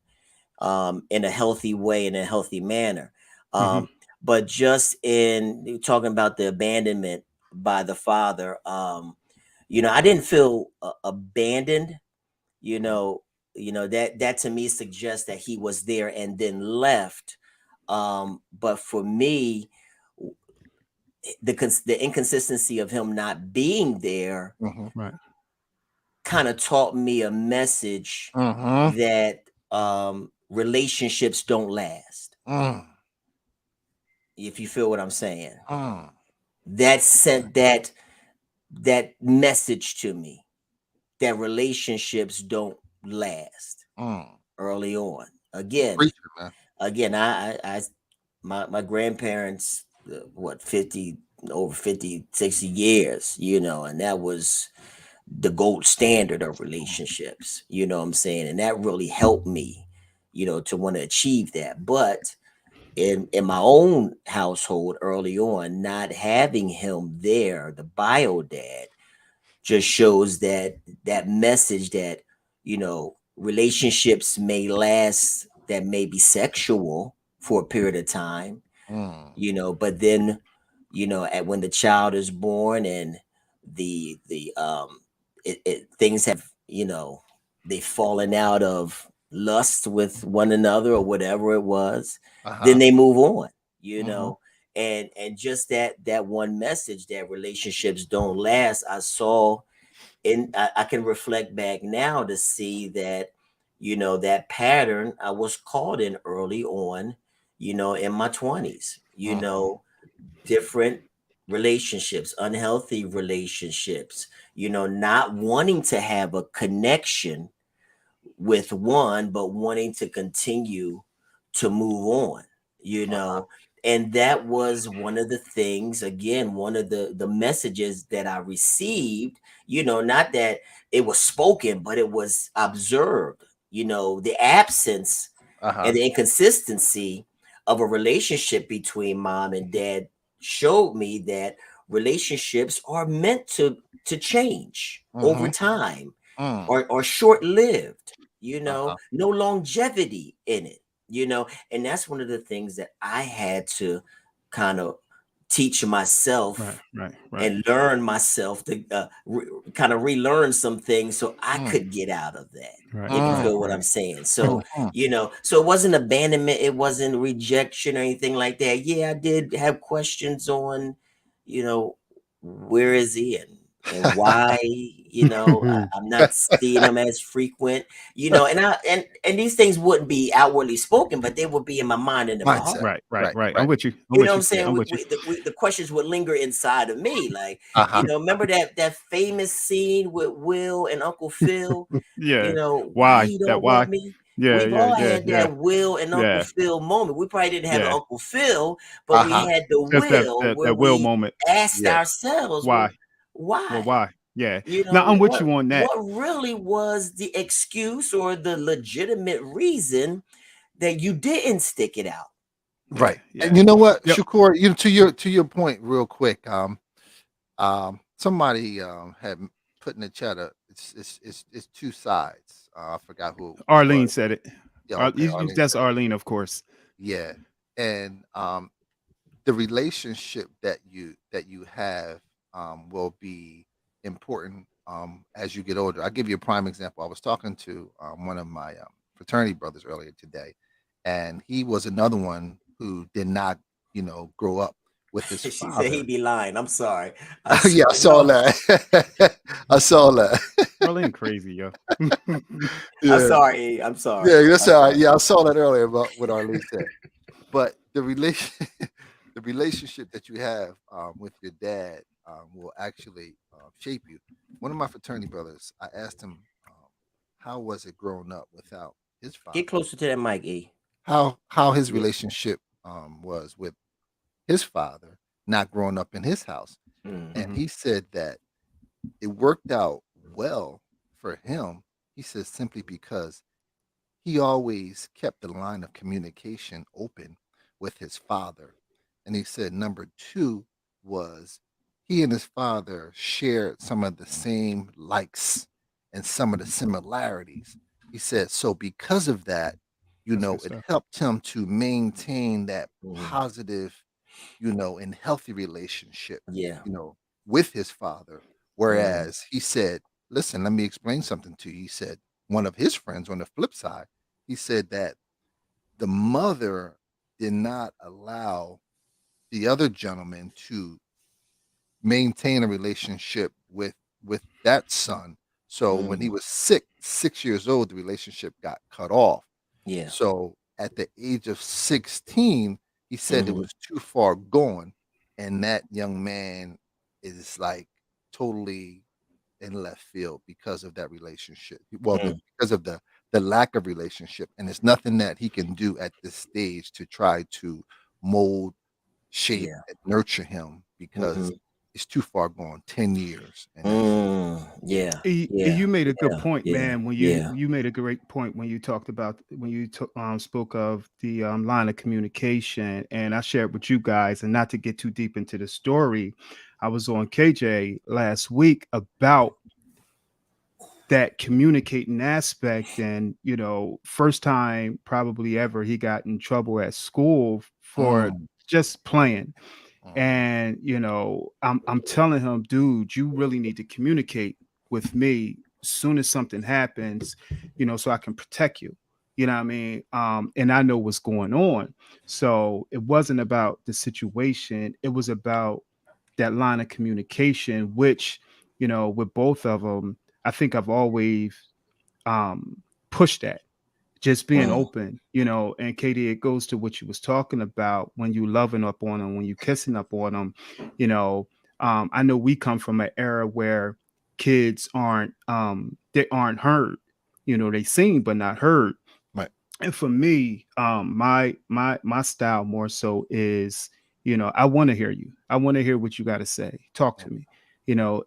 in a healthy way, in a healthy manner. Hmm. Um, but just in talking about the abandonment by the father, I didn't feel abandoned. You mhm, know, that to me suggests that he was there and then left. But for me, the inconsistency of him not being there mhm, Right. kind of taught me a message mhm, that relationships don't last. mm, If you feel what I'm saying, mm, that sent that message to me, that relationships don't last mm. early on. Again, Preacher, man. again, I my grandparents. what, 50, over 50, 60 years, and that was the gold standard of relationships, you know what I'm saying? And that really helped me, to want to achieve that. But in my own household early on, not having him there, the bio dad, just shows that message that, relationships may last, that may be sexual for a period of time, Mm. but then, at when the child is born and the things have, they've fallen out of lust with one another or whatever it was, then Uh-huh. they move on, Mm-hmm. and just that one message that relationships don't last, I saw, and I can reflect back now to see that, that pattern I was caught in early on, in my 20s, Mm-hmm. different relationships, unhealthy relationships, not wanting to have a connection with one, but wanting to continue to move on, you Uh-huh. know. And that was one of the things, again, one of the messages that I received, not that it was spoken, but it was observed, the absence Uh-huh. and the inconsistency of a relationship between mom and dad showed me that relationships are meant to change over Mm-hmm. time, Mm. or short-lived, Uh-huh. no longevity in it, and that's one of the things that I had to kind of teach Right, myself right, right, and learn myself to kind of relearn some things so I Mm. could get out of that. right, If you Mm. right, feel what I'm right. saying. So, Mm-hmm. so it wasn't abandonment, it wasn't rejection or anything like that. Yeah, I did have questions on, where is he, and why, I'm not seeing him as frequent, and these things wouldn't be outwardly spoken, but they would be in my mind and in my Mindset. heart. Right, right, Right. right. I'm Right. with you. I'm You know with what you. I'm Yeah, saying? I'm with you. The questions would linger inside of me. Like, Uh-huh. remember that famous scene with Will and Uncle Phil? Yeah. Why Why? he That don't why? want me? Yeah, We've yeah, all yeah, had yeah, that Will and Uncle yeah, Phil moment. We probably didn't have an yeah. Uncle Phil, but we Uh-huh. had the Just that Will that where that will we moment. asked Yeah. ourselves, Why? well, Well, why? why? Yeah. You Now know, I'm with what you on that. what really was the excuse or the legitimate reason that you didn't stick it out? Yeah, Right. And yeah. you know what, Yep. Shakur, to your point real quick. Somebody had put in the chat, it's two sides. I forgot who it Arlene was. said it. Yeah, okay, Arlene That's said it. Arlene, of course. Yeah. And the relationship that you have will be important as you get older. I'll give you a prime example. I was talking to one of my fraternity brothers earlier today, and he was another one who did not, grow up with his She said he father. be lying. I'm sorry. I Yeah, I swear, saw no. that. I saw that. Arlene crazy, yo. I'm Yeah, sorry. I'm sorry. yeah, that's I'm all right. sorry. Yeah, I saw that earlier about what Arlene said. But the relation, the relationship that you have with your dad will actually shape you. One of my fraternity brothers, I asked him, how was it growing up without his Get father? closer to that mic, E. How his Yeah. relationship was with his father, not growing up in his house. And Mm-hmm. Mhm. he said that it worked out well for him. He says simply because he always kept the line of communication open with his father. And he said number two was he and his father shared some of the same likes and some of the similarities. He said, so because of that, That's good it stuff. helped him to maintain that Mm-hmm. positive, and healthy relationship, Yeah. you know, with his father. Mm-hmm. Whereas he said, listen, let me explain something to you. He said, one of his friends on the flip side, he said that the mother did not allow the other gentleman to maintain a relationship with that son. So when he Mm-hmm. was 6 years old, the relationship got cut off. Yeah. So at the age of 16, he said it Mm-hmm. was too far gone, and that young man is like totally in left field because of that relationship. Well, Mm. because of the lack of relationship, and there's nothing that he can do at this stage to try to mold, shape Yeah. and nurture him, because it's too far gone, 10 years. And Yeah. Yeah. You made a good Yeah. point, Yeah. man. When Yeah. you made a great point when you talked about when you spoke of the line of communication, and I shared with you guys, and not to get too deep into the story, I was on KJ last week about that communicating aspect, and first time probably ever he got in trouble at school for just playing. And I'm telling him, dude, you really need to communicate with me as soon as something happens, so I can protect you. You know what I mean? And I know what's going on. So it wasn't about the situation, it was about that line of communication, which, with both of them, I think I've always pushed that, just being open, and Katie, it goes to what you was talking about when you loving up on them, when you kissing up on them, I know we come from an era where kids they aren't heard, they sing but not heard. Right. And for me, my style more so is, I want to hear you. I want to hear what you got to say. Talk to me.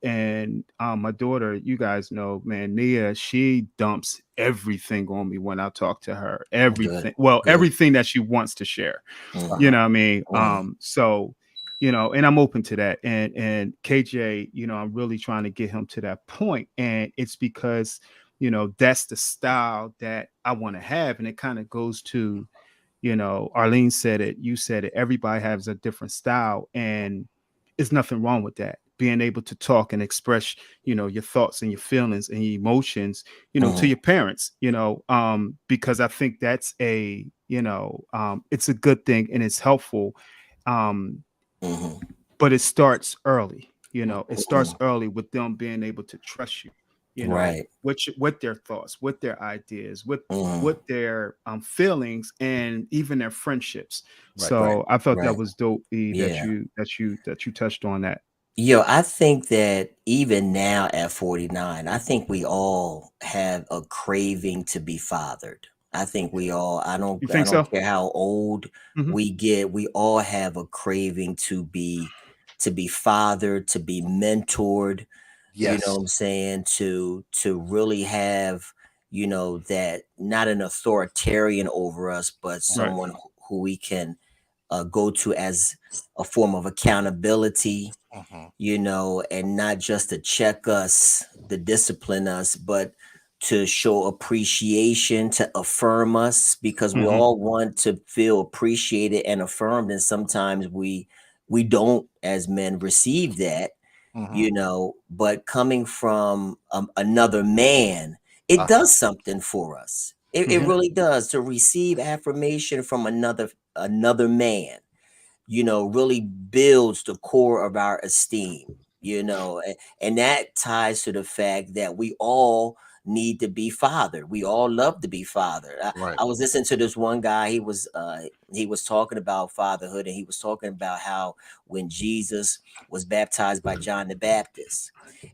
And my daughter, you guys know, man, Nia, she dumps everything on me when I talk to her. Everything. Well, Good. everything that she wants to share. You know what I mean? So, and I'm open to that. And KJ, I'm really trying to get him to that point. And it's because, that's the style that I want to have. And it kind of goes to, Arlene said it, you said it, everybody has a different style, and there's nothing wrong with that. Being able to talk and express, your thoughts and your feelings and your emotions, to your parents, because I think that's it's a good thing and it's helpful. But it starts early, it starts early with them being able to trust you, Right. with their thoughts, with their ideas, with their feelings, and even their friendships. So I thought that was dope, E, Yeah. that you touched on that. Yo, I think that even now at 49, I think we all have a craving to be fathered. I think we all, I You don't think so? care how old Mhm. we get, we all have a craving to be fathered, to be mentored, you know yes. what I'm saying, to really have, that not an authoritarian over us, but Right. someone who we can go to as a form of accountability, and not just to check us, to discipline us, but to show appreciation, to affirm us, because we Mhm. all want to feel appreciated and affirmed. And sometimes we don't, as men, receive that, but coming from another man, it does something for us. It Mhm. really does, to receive affirmation from another man, really builds the core of our esteem, and that ties to the fact that we all need to be fathered. We all love to be fathered. Right. I was listening to this one guy. He was talking about fatherhood, and he was talking about how when Jesus was baptized by John the Baptist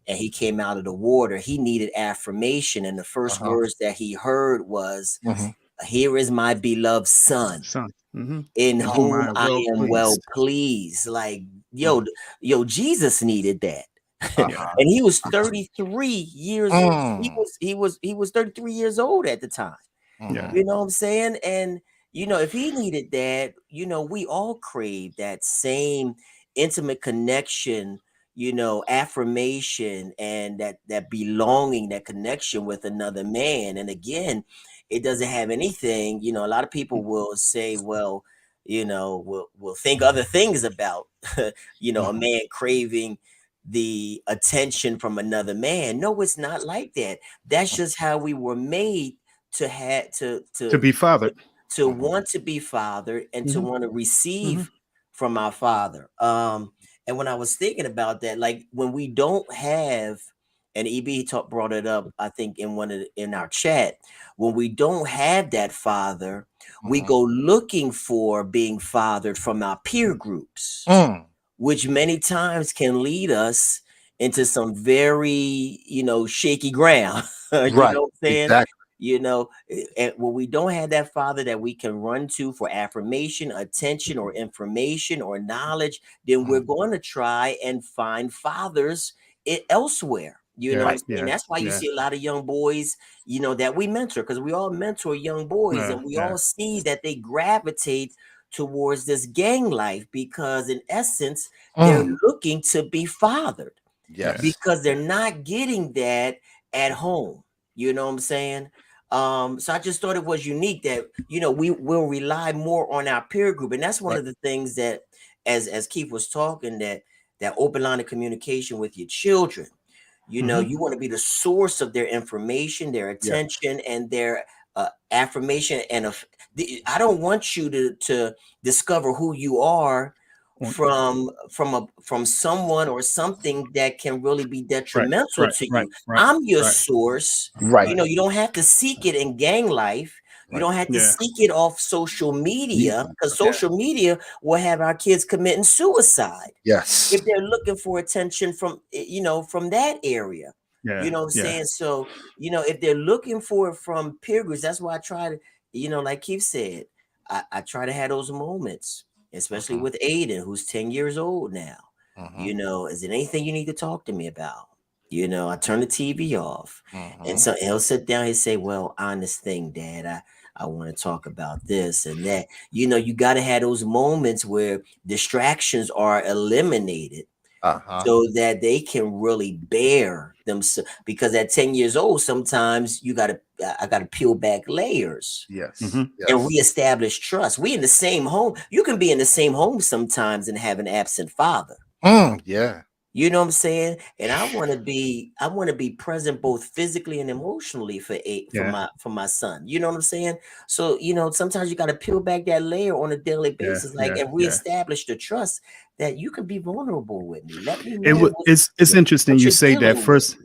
and he came out of the water, he needed affirmation. And the first words that he heard was, "Here is my beloved son, Son. Mhm. in In whom whom I am I well am well pleased. pleased." Like, yo, Jesus needed that. Yeah. And he was 33 years old. He was 33 years old at the time. Yeah. You know what I'm saying? And if he needed that, we all crave that same intimate connection, affirmation, and that belonging, that connection with another man. And again, it doesn't have anything, a lot of people will say, well, we'll think other things about, a man craving the attention from another man. No, it's not like that. That's just how we were made, to have To be fathered. to want to be fathered, and to Mhm. want to Mhm. receive from our father. And when I was thinking about that, like when we don't have, and brought it up, I think in our chat, when we don't have that father, we go looking for being fathered from our peer groups, which many times can lead us into some very, shaky ground. You Right. know what I'm saying? Exactly. you know, and when we don't have that father that we can run to for affirmation, attention, or information or knowledge, then we're going to try and find fathers elsewhere. You know what I'm saying? That's why you see a lot of young boys, you know, that we mentor, because we all mentor young boys, and we all see that they gravitate towards this gang life because in essence they're looking to be fathered. Yes. Because they're not getting that at home. You know what I'm saying? So I just thought it was unique that, you know, we will rely more on our peer group. And that's one of the things that, as Keith was talking, that open line of communication with your children. You know, you want to be the source of their information, their attention, and their affirmation. And I don't want you to discover who you are from someone or something that can really be detrimental to you. I'm your source. You know, you don't have to seek it in gang life. You don't have to seek it off social media, because social media will have our kids committing suicide. Yes. If they're looking for attention from, you know, from that area. You know what I'm saying? So, you know, if they're looking for it from peer groups, that's why I try to, you know, like Keith said, I try to have those moments, especially with Aiden, who's 10 years old now. You know, is there anything you need to talk to me about? You know, I turn the TV off, and so he'll sit down. He'll say, "Well, honest thing, Dad, I want to talk about this and that." You know, you got to have those moments where distractions are eliminated, so that they can really bear themselves. Because at 10 years old, sometimes I got to peel back layers. And Reestablish trust. We in the same home. You can be in the same home sometimes and have an absent father. You know what I'm saying? And I want to be present both physically and emotionally for my son. You know what I'm saying? So, you know, sometimes you got to peel back that layer on a daily basis, and reestablish the trust that you can be vulnerable with me. Let me know. It's interesting you say that first.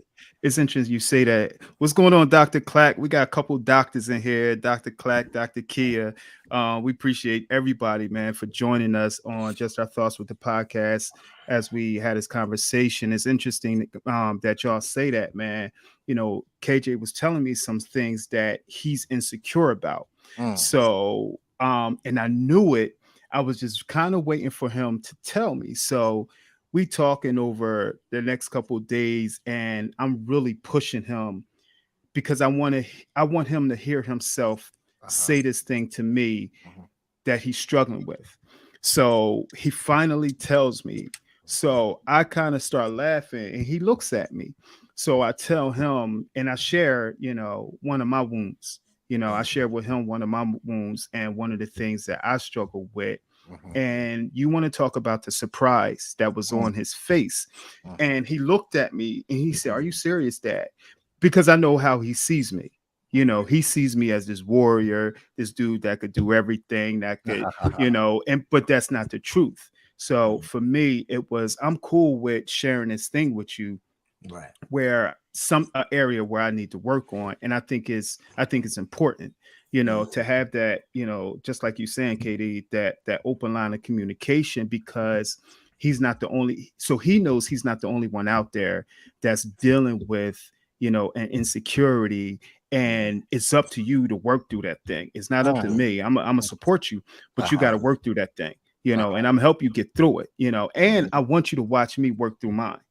It's interesting you say that. What's going on, Dr. Clack? We got a couple doctors in here, Dr. Clack, Dr. Kia. We appreciate everybody, man, for joining us on Just Our Thoughts with the podcast as we had this conversation. It's interesting that y'all say that, man. You know, KJ was telling me some things that he's insecure about. So, and I knew it. I was just kind of waiting for him to tell me. So we talking over the next couple of days, and I'm really pushing him because I want him to hear himself say this thing to me that he's struggling with. So he finally tells me. So I kind of start laughing, and he looks at me. So I tell him, and I share, you know, one of my wounds. You know, I share with him one of my wounds and one of the things that I struggle with. And you want to talk about the surprise that was on his face. And he looked at me and he said, "Are you serious, Dad?" Because I know how he sees me. You know, he sees me as this warrior, this dude that could do everything, that could, you know, but that's not the truth. So for me, it was, I'm cool with sharing this thing with you, where some area where I need to work on. And I think it's important, you know, to have that, you know, just like you saying, Katie, that open line of communication, because he's not the only, so he knows he's not the only one out there that's dealing with, you know, an insecurity. And it's up to you to work through that thing. It's not up to me. I'm gonna support you, but you got to work through that thing, you know, and I'm gonna help you get through it, you know, and I want you to watch me work through mine.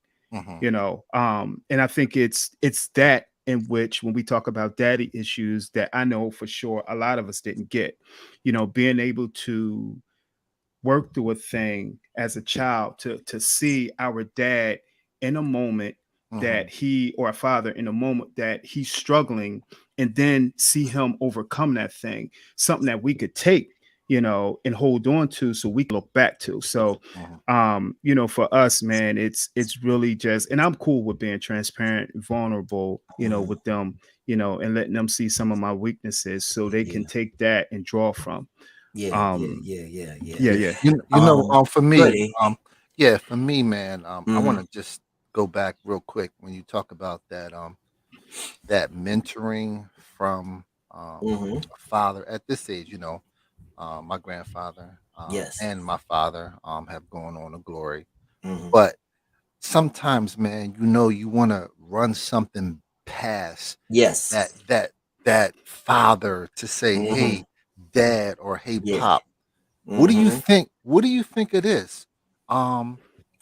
You know, and I think it's that in which, when we talk about daddy issues, that I know for sure a lot of us didn't get, you know, being able to work through a thing as a child, to see our dad in a moment that he, or a father in a moment that he's struggling, and then see him overcome that thing, something that we could take, you know, and hold on to, so we can look back to. So, you know, for us, man, it's really just, and I'm cool with being transparent, vulnerable, you know, with them, you know, and letting them see some of my weaknesses so they can take that and draw from. You know, for me, for me, man, I want to just go back real quick when you talk about that, that mentoring from a father at this age. You know, my grandfather and my father have gone on to glory, but sometimes, man, you know, you want to run something past that that father to say, Mm-hmm. "Hey, dad," or "Hey, Yeah. pop." What do you Mm-hmm. think? What do you think it is? Yeah.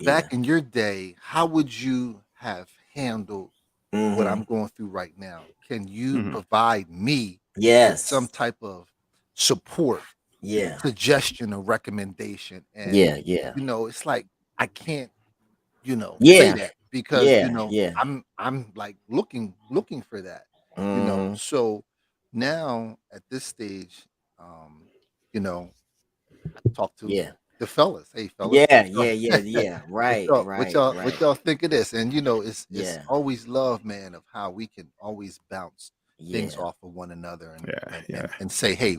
Back in your day, how would you have handled what Mm-hmm. I'm going through right now? Can you Mhm. provide me with some Yes. type of support, Yeah. suggestion, or recommendation? And Yeah. Yeah. it's like I can't, say Yeah. that because Yeah. Yeah. I'm like looking for that, Mm-hmm. So now at this stage, um, you know, I talk to Yeah. the fellas. Hey, fellas, Yeah. Yeah. Yeah. Yeah. what Right. y'all, what Right. y'all, what Right. y'all think of this? And it's Yeah. always love, man, of how we can always bounce things Yeah. off of one another and Yeah, and yeah. and, and say, hey,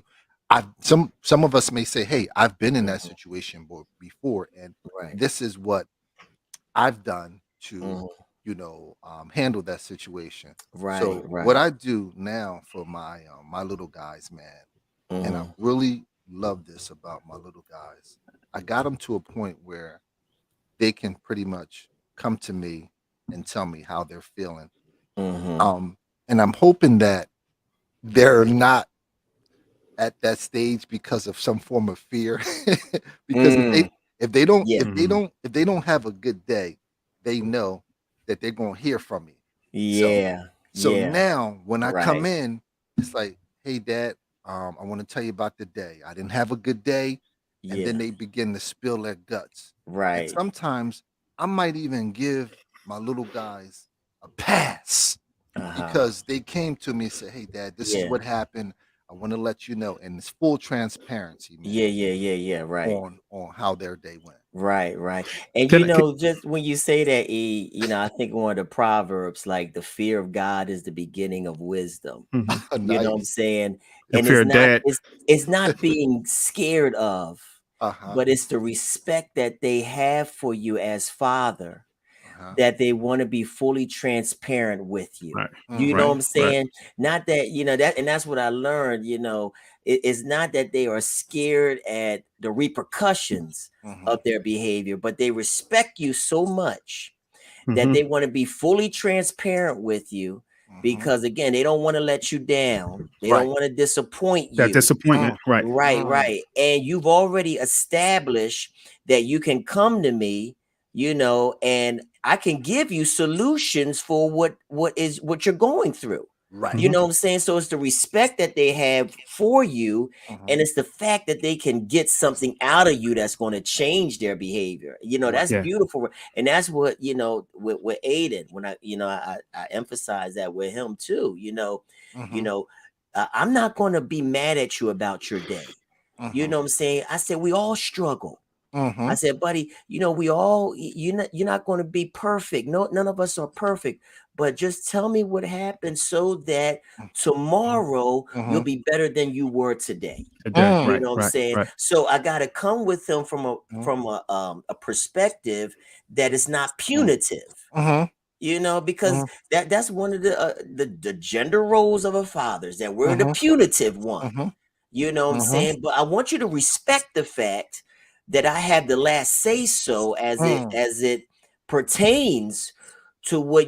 some of us may say, hey, I've been in that Mhm. situation before, and Right. this is what I've done to, Mhm. handle that situation. Right. So what Right. I do now for my little guys, man, and I Mhm. really love this about my little guys. I got them to a point where they can pretty much come to me and tell me how they're feeling. Mhm. Um, and I'm hoping that they're not at that stage because of some form of fear. Because if they Mm. if they don't Yeah. if they Mhm. don't if they don't have a good day, they know that they're gonna hear from me. So Yeah. so Yeah. now when I come Right. in, it's like, hey dad, I want to tell you about the day. I didn't have a good day, and then Yeah. they begin to spill their guts. And Right. sometimes I might even give my little guys a pass Uh-huh. because they came to me and said, "Hey, Dad, this is Yeah. what happened. I want to let you know," and it's full transparency, man, Yeah. Yeah. Yeah. Yeah. Right. on how their day went. Right, right. And Can I can, just when you say that, I think one of the proverbs, like the fear of God is the beginning of wisdom. mhm. You know what I'm Nice. saying? The And fear of dad. it's not being scared of, Uh huh. but it's the respect that they have for you as father, Uh huh. that they want to be fully transparent with you. Right, You know Mm-hmm. what right, I'm right. saying? Not that, that, and that's what I learned, it's not that they are scared at the repercussions Mm-hmm. of their behavior, but they respect you so much that Mhm. they want to be fully transparent with you Mm-hmm. because again, they don't want to let you down. They don't Right. want to disappoint That you. disappointment, right. Right, Mm-hmm. right. And you've already established that you can come to me, and I can give you solutions for what you're going through. Right. You Mhm. know what I'm saying? So it's the respect that they have for you, Mm-hmm. and it's the fact that they can get something out of you that's going to change their behavior. Right. That's Yeah. beautiful. And that's what, with Aiden, when I emphasize that with him too, you Mm-hmm. know, I'm not going to be mad at you about your day. You Mm-hmm. know what I'm saying? I said, we all struggle. Mm-hmm. I said, buddy, we all, you're not going to be perfect. No, none of us are perfect, but just tell me what happened so that tomorrow Mm-hmm. you'll be better than you were today. Today. You Mm-hmm. Right, know what I'm right, saying? right. So I got to come with them from a perspective that is not punitive. Mm-hmm. Because that's one of the gender roles of a father is that we're the Mm-hmm. punitive one. Mm-hmm. You know what I'm Mm-hmm. saying? But I want you to respect the fact that I have the last say so as it pertains to what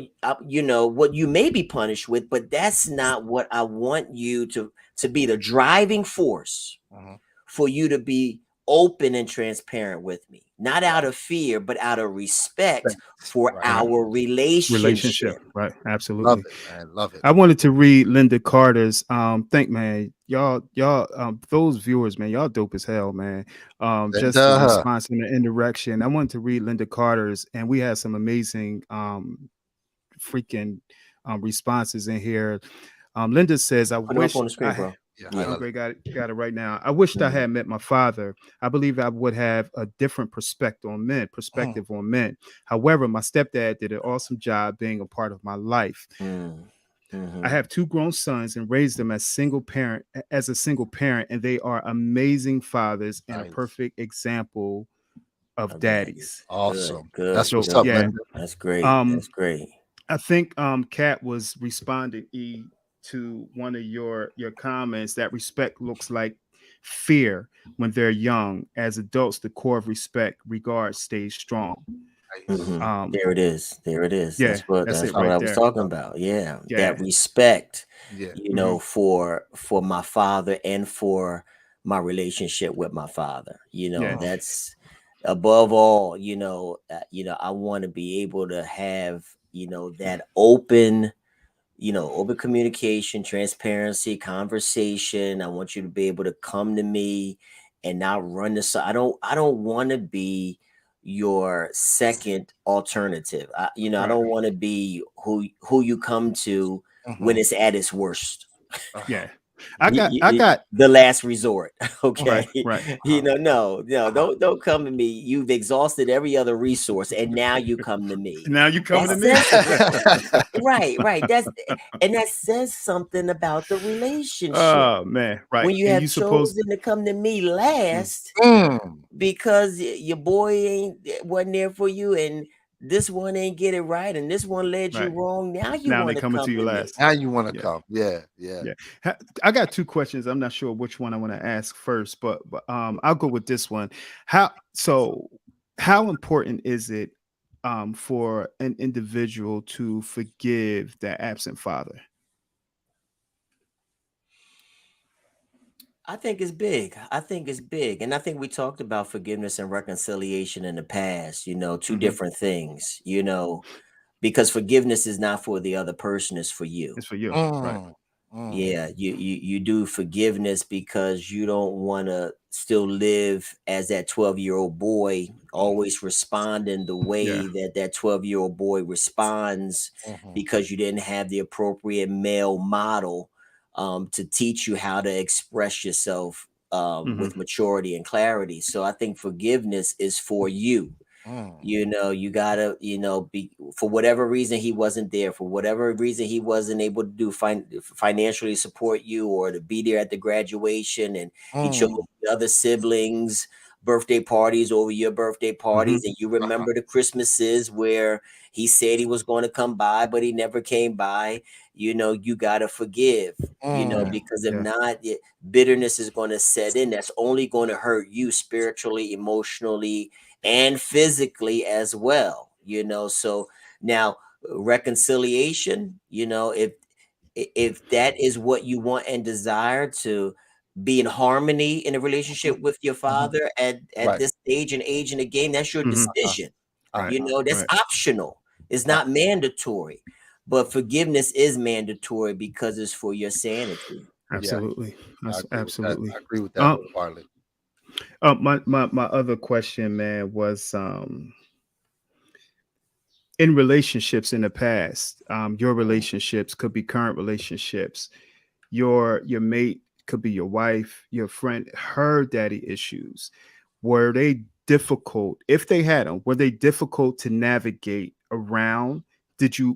you may be punished with, but that's not what I want you to be the driving force Mm-hmm. for you to be open and transparent with me, not out of fear, but out of respect for Right. Right. our Relationship. relationship. Right. Love Absolutely. it, man. Love it. I wanted to read Linda Carter's think man, y'all those viewers, man, y'all dope as hell, man. And Just the response and the indirection. I wanted to read Linda Carter's, and we had some amazing freaking responses in here. Linda says, I Put it up on wished the screen, bro. yeah, Oh, Yeah. highlight. great, got it right now. I wished I Mhm. had met my father. I believe I would have a different perspective on men. However, my stepdad did an awesome job being a part of my life. Mm. I Mhm. have two grown sons and raised them as a single parent, and they are amazing fathers and a Nice. perfect example of Of daddies. daddies. Good, Awesome. That's good, So what's up, good. yeah, Linda. That's great. um, That's great. I think Kat was responding to one of your comments that respect looks like fear when they're young. As adults, the core of respect, regard stays strong. Nice. Um, There it is. There it is. yeah, that's That's it what right I was there. talking about. Yeah, Yeah. that respect, Yeah. Hmm. for my father and for my relationship with my father. Yeah. That's above all. I want to be able to have that open communication, transparency, conversation. I want you to be able to come to me and not run this. I don't want to be your second alternative. I Right. don't want to be who you come to when Mhm. it's at its worst. Uh-huh. Yeah. I got The last resort. Mhm. Okay. right, right. No, Uh-huh. don't come to me. You've exhausted every other resource, and now you come to me. Now you That coming to me? says right. That says something about the relationship Oh man, right. when you And have you supposed chosen to come to me mm, last Mm. because your boy wasn't there for you, and this one ain't get it right, and this one led you right. wrong. Now you Now they want to coming to come you to me. last. Now you want to Yeah. come. Yeah. Yeah. Yeah. I got two questions. I'm not sure which one I want to ask first, but I'll go with this one. How so how important is it for an individual to forgive their absent father? I think it's big. I think it's big. And I think we talked about forgiveness and reconciliation in the past, two Hmm. different things, because forgiveness is not for the other person, it's for you. It's for you. Right. Mm. Mm. Yeah, you do forgiveness because you don't want to still live as that 12-year-old boy, always responding the Yeah. way that 12-year-old boy responds Mhm. because you didn't have the appropriate male model to teach you how to express yourself Hmm. with maturity and clarity. So I think forgiveness is for you. Mm. You gotta, be for whatever reason he wasn't there, for whatever reason he wasn't able to financially support you or to be there at the graduation, and he chose Mm. the other siblings' birthday parties over your birthday Hmm. parties, and you Uh-huh. remember the Christmases where he said he was going to come by, but he never came by. You gotta forgive. Mm. Yeah. Because if Yeah. not, bitterness is going to set in. That's only going to hurt you spiritually, emotionally, and physically as well. So now reconciliation, if that is what you want and desire, to be in harmony in a Mhm. relationship with your Mhm. father at Right. this stage and age in the game, that's your Hmm. Uh-huh. decision. Right. Uh-huh. That's Right. optional. It's Right. not mandatory. But forgiveness is mandatory because it's for your sanity. Yeah. Absolutely. I That's agree with that. absolutely. I agree with that Um, wholeheartedly. my other question, man, was in relationships in the past, your Mm. relationships could be current relationships. Your mate could be your wife, your friend. Her daddy issues, were they difficult? If they had them, were they difficult to navigate around?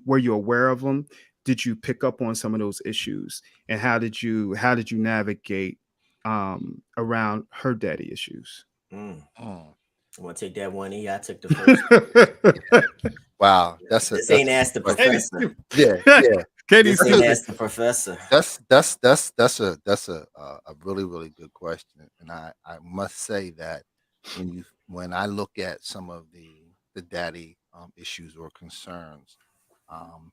Were you aware of them? Did you pick up on some of those issues? And how did you navigate around her daddy issues? Mm. Mm. I want to take that one. I took the first. Wow. That's a This that's ain't a good ask the question. Katie, professor. Yeah. Yeah. Katie This That's ain't a stupid. ask the professor. that's a really really good question, and I must say that when I look at some of the daddy issues or concerns, um,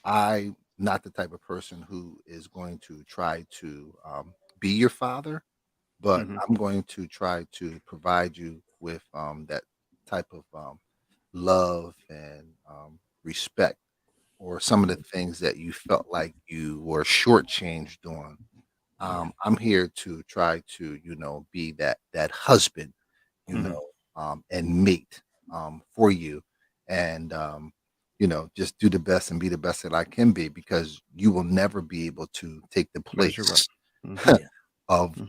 I'm not the type of person who is going to try to be your father, but Hmm. I'm going to try to provide you with that type of love and respect, or some of the things that you felt like you were shortchanged on. Yeah. I'm here to try to, be that husband, Hmm. and mate for you, and just do the best and be the best that I can be, because you will never be able to take the Measure up. place Hmm. Yeah. Hmm.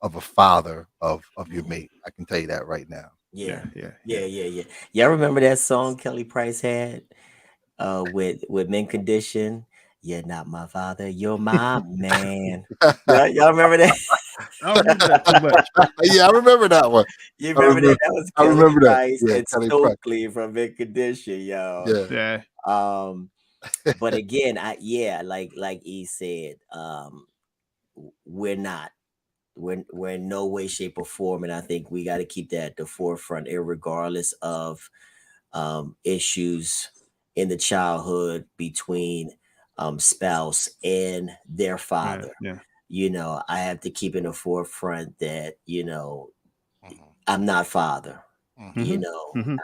of a father of your Mhm. mate. I can tell you that right now. Yeah. Yeah, yeah, yeah. Yeah. Y'all remember that song Kelly Price had with Mint Condition? You're not my father, you're my man. Y'all remember that? I don't remember that too much. Yeah, I remember that one. You I remember remember. that? That was I Kelly remember that. Price Yeah, and Kelly Price. Stokely from Mint Condition, y'all. Yeah. Yeah. Um, but again, like he said, we're not. We're in no way, shape, or form, and I think we got to keep that at the forefront, irregardless of issues in the childhood between spouse and their father. Yeah. I have to keep in the forefront that, Mhm. I'm not father. Mhm. Mhm.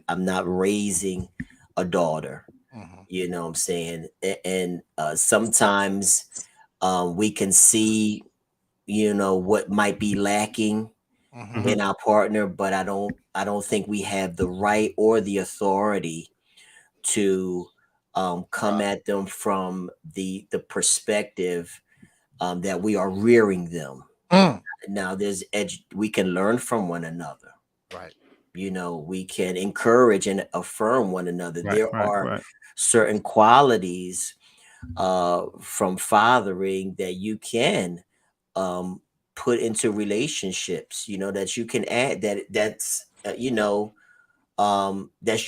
I'm not raising a daughter. Mhm. You know what I'm saying? And sometimes we can see, what might be lacking Mhm. in our partner, but I don't think we have the right or the authority to come at them from the perspective that we are rearing them. Mm. Now we can learn from one another. Right. We can encourage and affirm one another. Right. There Right. are Right. certain qualities from fathering that you can um, put into relationships, that you can add that's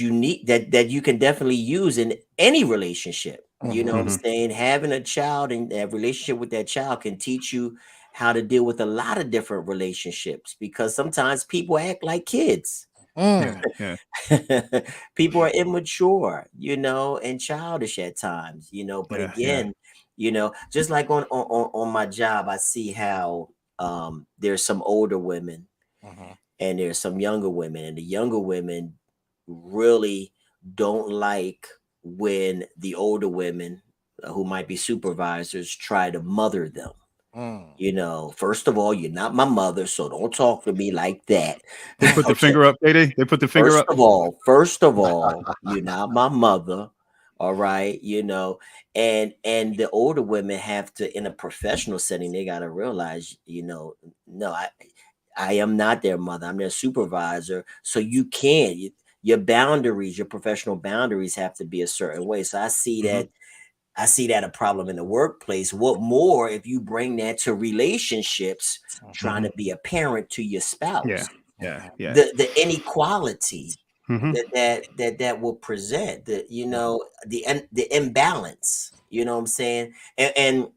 unique, that you can definitely use in any relationship. You know what I'm Mhm. Mhm. saying? Having a child and that relationship with that child can teach you how to deal with a lot of different relationships, because sometimes people act like kids. Yeah. Mm. Yeah. People are immature, and childish at times, but Yeah. Yeah. again, just like on my job, I see how there's some older women Mhm. and there's some younger women, and the younger women really don't like when the older women, who might be supervisors, try to mother them. Mm. First of all, you're not my mother, so don't talk to me like that. They put the Okay. finger up, They put the finger up. First of all, you're not my mother. All right, and the older women have to, in a professional setting, they gotta realize, no, I am not their mother. I'm their supervisor. So your boundaries, your professional boundaries have to be a certain way. So Mhm. I see that a problem in the workplace. What more if you bring that to relationships, trying Mhm. to be a parent to your Yeah. spouse? Yeah. Mhm. Yeah. The inequality Mhm. that will present, the imbalance. You know what I'm saying? And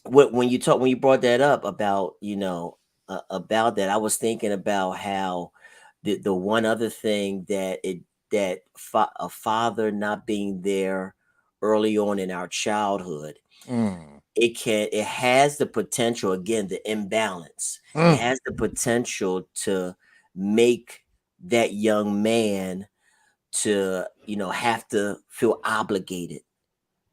when you brought that up about, about that, I was thinking about how the one other thing a father not being there early on in our childhood, Mm. it has the potential, again, the imbalance, it Mm. has the potential to make that young man to, have to feel obligated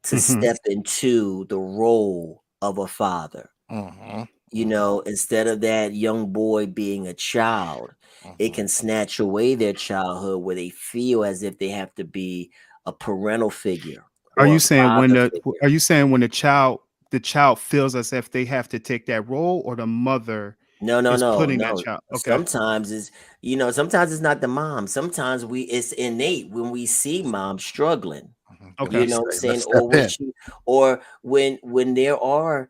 to Mhm. step into the role of a father. Mhm. Mhm. Instead of that young boy being a child, it Mhm. can snatch away their childhood where they feel as if they have to be a parental figure Are or you a saying father figure. when the child feels as if they have to take that role, or the mother No, no, is no, putting that no. child? Okay. Sometimes it's not the mom. Sometimes it's innate when we see mom struggling. Mhm. Then Okay. You know what I'm let's saying? step in. Or when there are,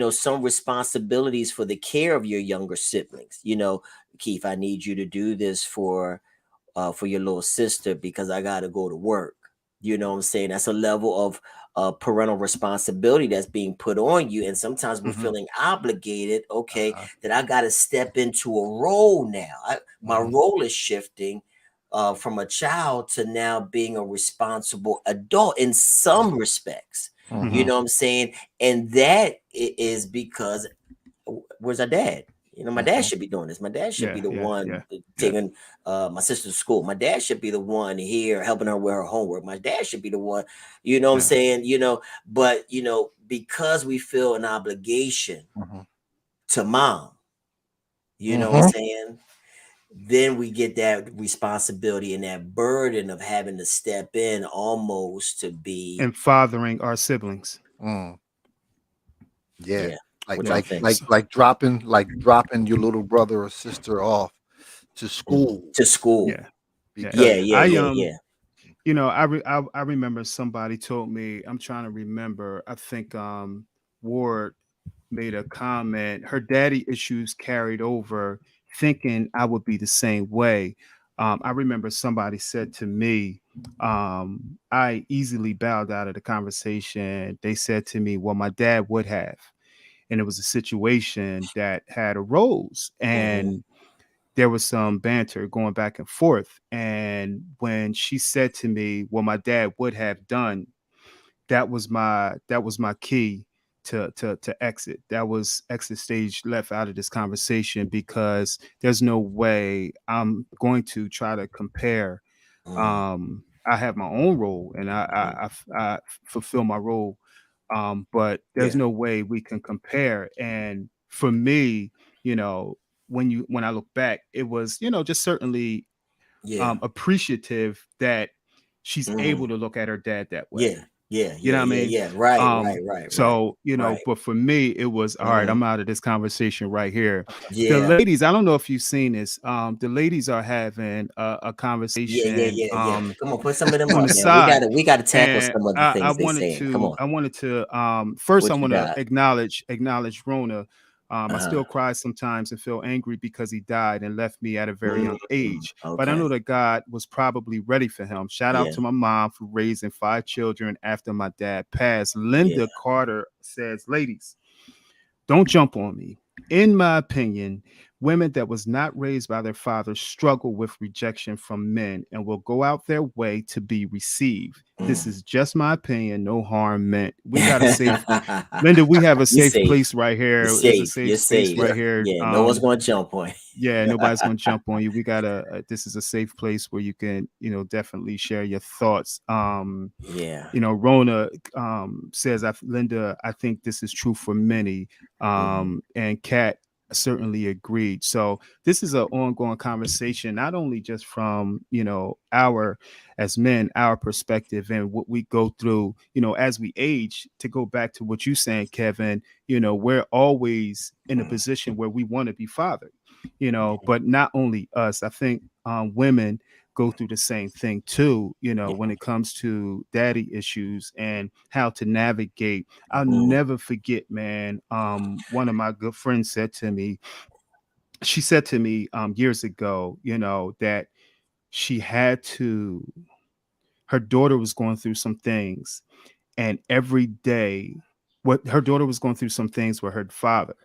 some responsibilities for the care of your younger siblings. Keith, I need you to do this for your little sister because I gotta go to work. You know what I'm saying? That's a level of parental responsibility that's being put on you. And sometimes we're Mhm. feeling obligated, okay, Uh-huh. that I gotta step into a role now. My Mhm. role is shifting from a child to now being a responsible adult in some respects. You Mhm. Mhm. know what I'm saying? And that is because where's our dad? My dad Mhm. should be doing this. My dad should be Yeah. the Yeah. one Yeah. Yeah. taking my sister to school. My dad should be the one here helping her with her homework. My dad should be the one, what I'm Yeah. saying, but because we feel an obligation Mhm. to mom, what I'm Mhm. saying, then we get that responsibility and that burden of having to step in almost to be, And fathering our siblings. Mm. Yeah. yeah. Like What Yeah. y'all like think? like like dropping your little brother or sister off to school. To school. Yeah. Yeah. Yeah, Because yeah, I yeah, yeah. I remember somebody told me, I'm trying to remember, I think Ward made a comment, her daddy issues carried over, thinking I would be the same way. I remember somebody said to me, I easily bowed out of the conversation. They said to me, well, my dad would have. And it was a situation that had arose. Mhm. And there was some banter going back and forth. And when she said to me, "Well, my dad would have done," that was my key to exit. That was exit stage left out of this conversation, because there's no way I'm going to try to compare. Mm, I have my own role, and mhm. I fulfill my role, but there's Yeah, no way we can compare. And for me, when I look back, it was, just certainly yeah. appreciative that she's able Mhm. to look at her dad that way. Yeah, yeah, You yeah, know what I yeah, mean? yeah. Right, right, Um, right, right, so, right. but for me, it was all right. Mhm. I'm out of this conversation right here. The Yeah, ladies, I don't know if you've seen this. The ladies are having a yeah, yeah, conversation yeah, yeah. Come on, put some of them on up, the man. We side, gotta we gotta tackle and some of the I things they wanted saying. Come to on. first I What you want to got? acknowledge Rona. I Uh-huh. still cry sometimes and feel angry because he died and left me at a very young Mm, age. But I okay. know that God was probably ready for him. Shout out Yeah, to my mom for raising 5 children after my dad passed. yeah. Linda Carter says, "Ladies, don't jump on me. In my opinion, women that was not raised by their fathers struggle with rejection from men and will go out their way to be received. This Mm. is just my opinion, no harm meant." We got a safe Linda, we have a You safe safe. place right You're here. There's a safe. safe You're space safe. right Yeah. here. Yeah, no one's gonna jump on Yeah, you. nobody's gonna jump on you. We got this is a safe place where you can, definitely share your thoughts. Yeah. Rona says, Linda, I think this is true for many. Mhm. And Kat certainly agreed. So this is an ongoing conversation, not only just from, our as men, our perspective and what we go through, as we age. To go back to what you saying, Kevin, we're always in a Mhm. position where we want to be fathered, Mhm. but not only us. I think women go through the same thing too, when Mhm. it comes to daddy issues and how to navigate. I'll Mhm. never forget, man. One of my good friends said to me, she said to me years ago, that she had to, her daughter was going through some things, and every day, what her daughter was going through some things with her father,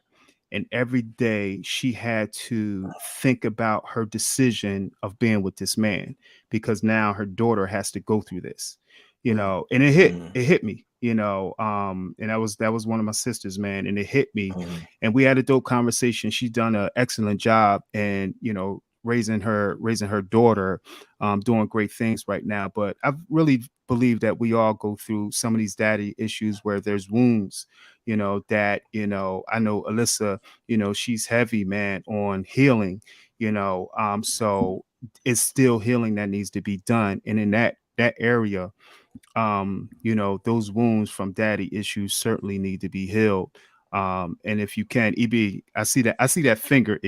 and every day she had to think about her decision of being with this man, because now her daughter has to go through this, and Mhm. it hit me, and that was one of my sisters, man, and it hit me. Mhm. And we had a dope conversation. She's done an excellent job, and raising her daughter, doing great things right now. But I really believe that we all go through some of these daddy issues where there's wounds, that, I know Alyssa, she's heavy, man, on healing, so it's still healing that needs to be done. And in that area, those wounds from daddy issues certainly need to be healed. And if you can, EB, I see that finger,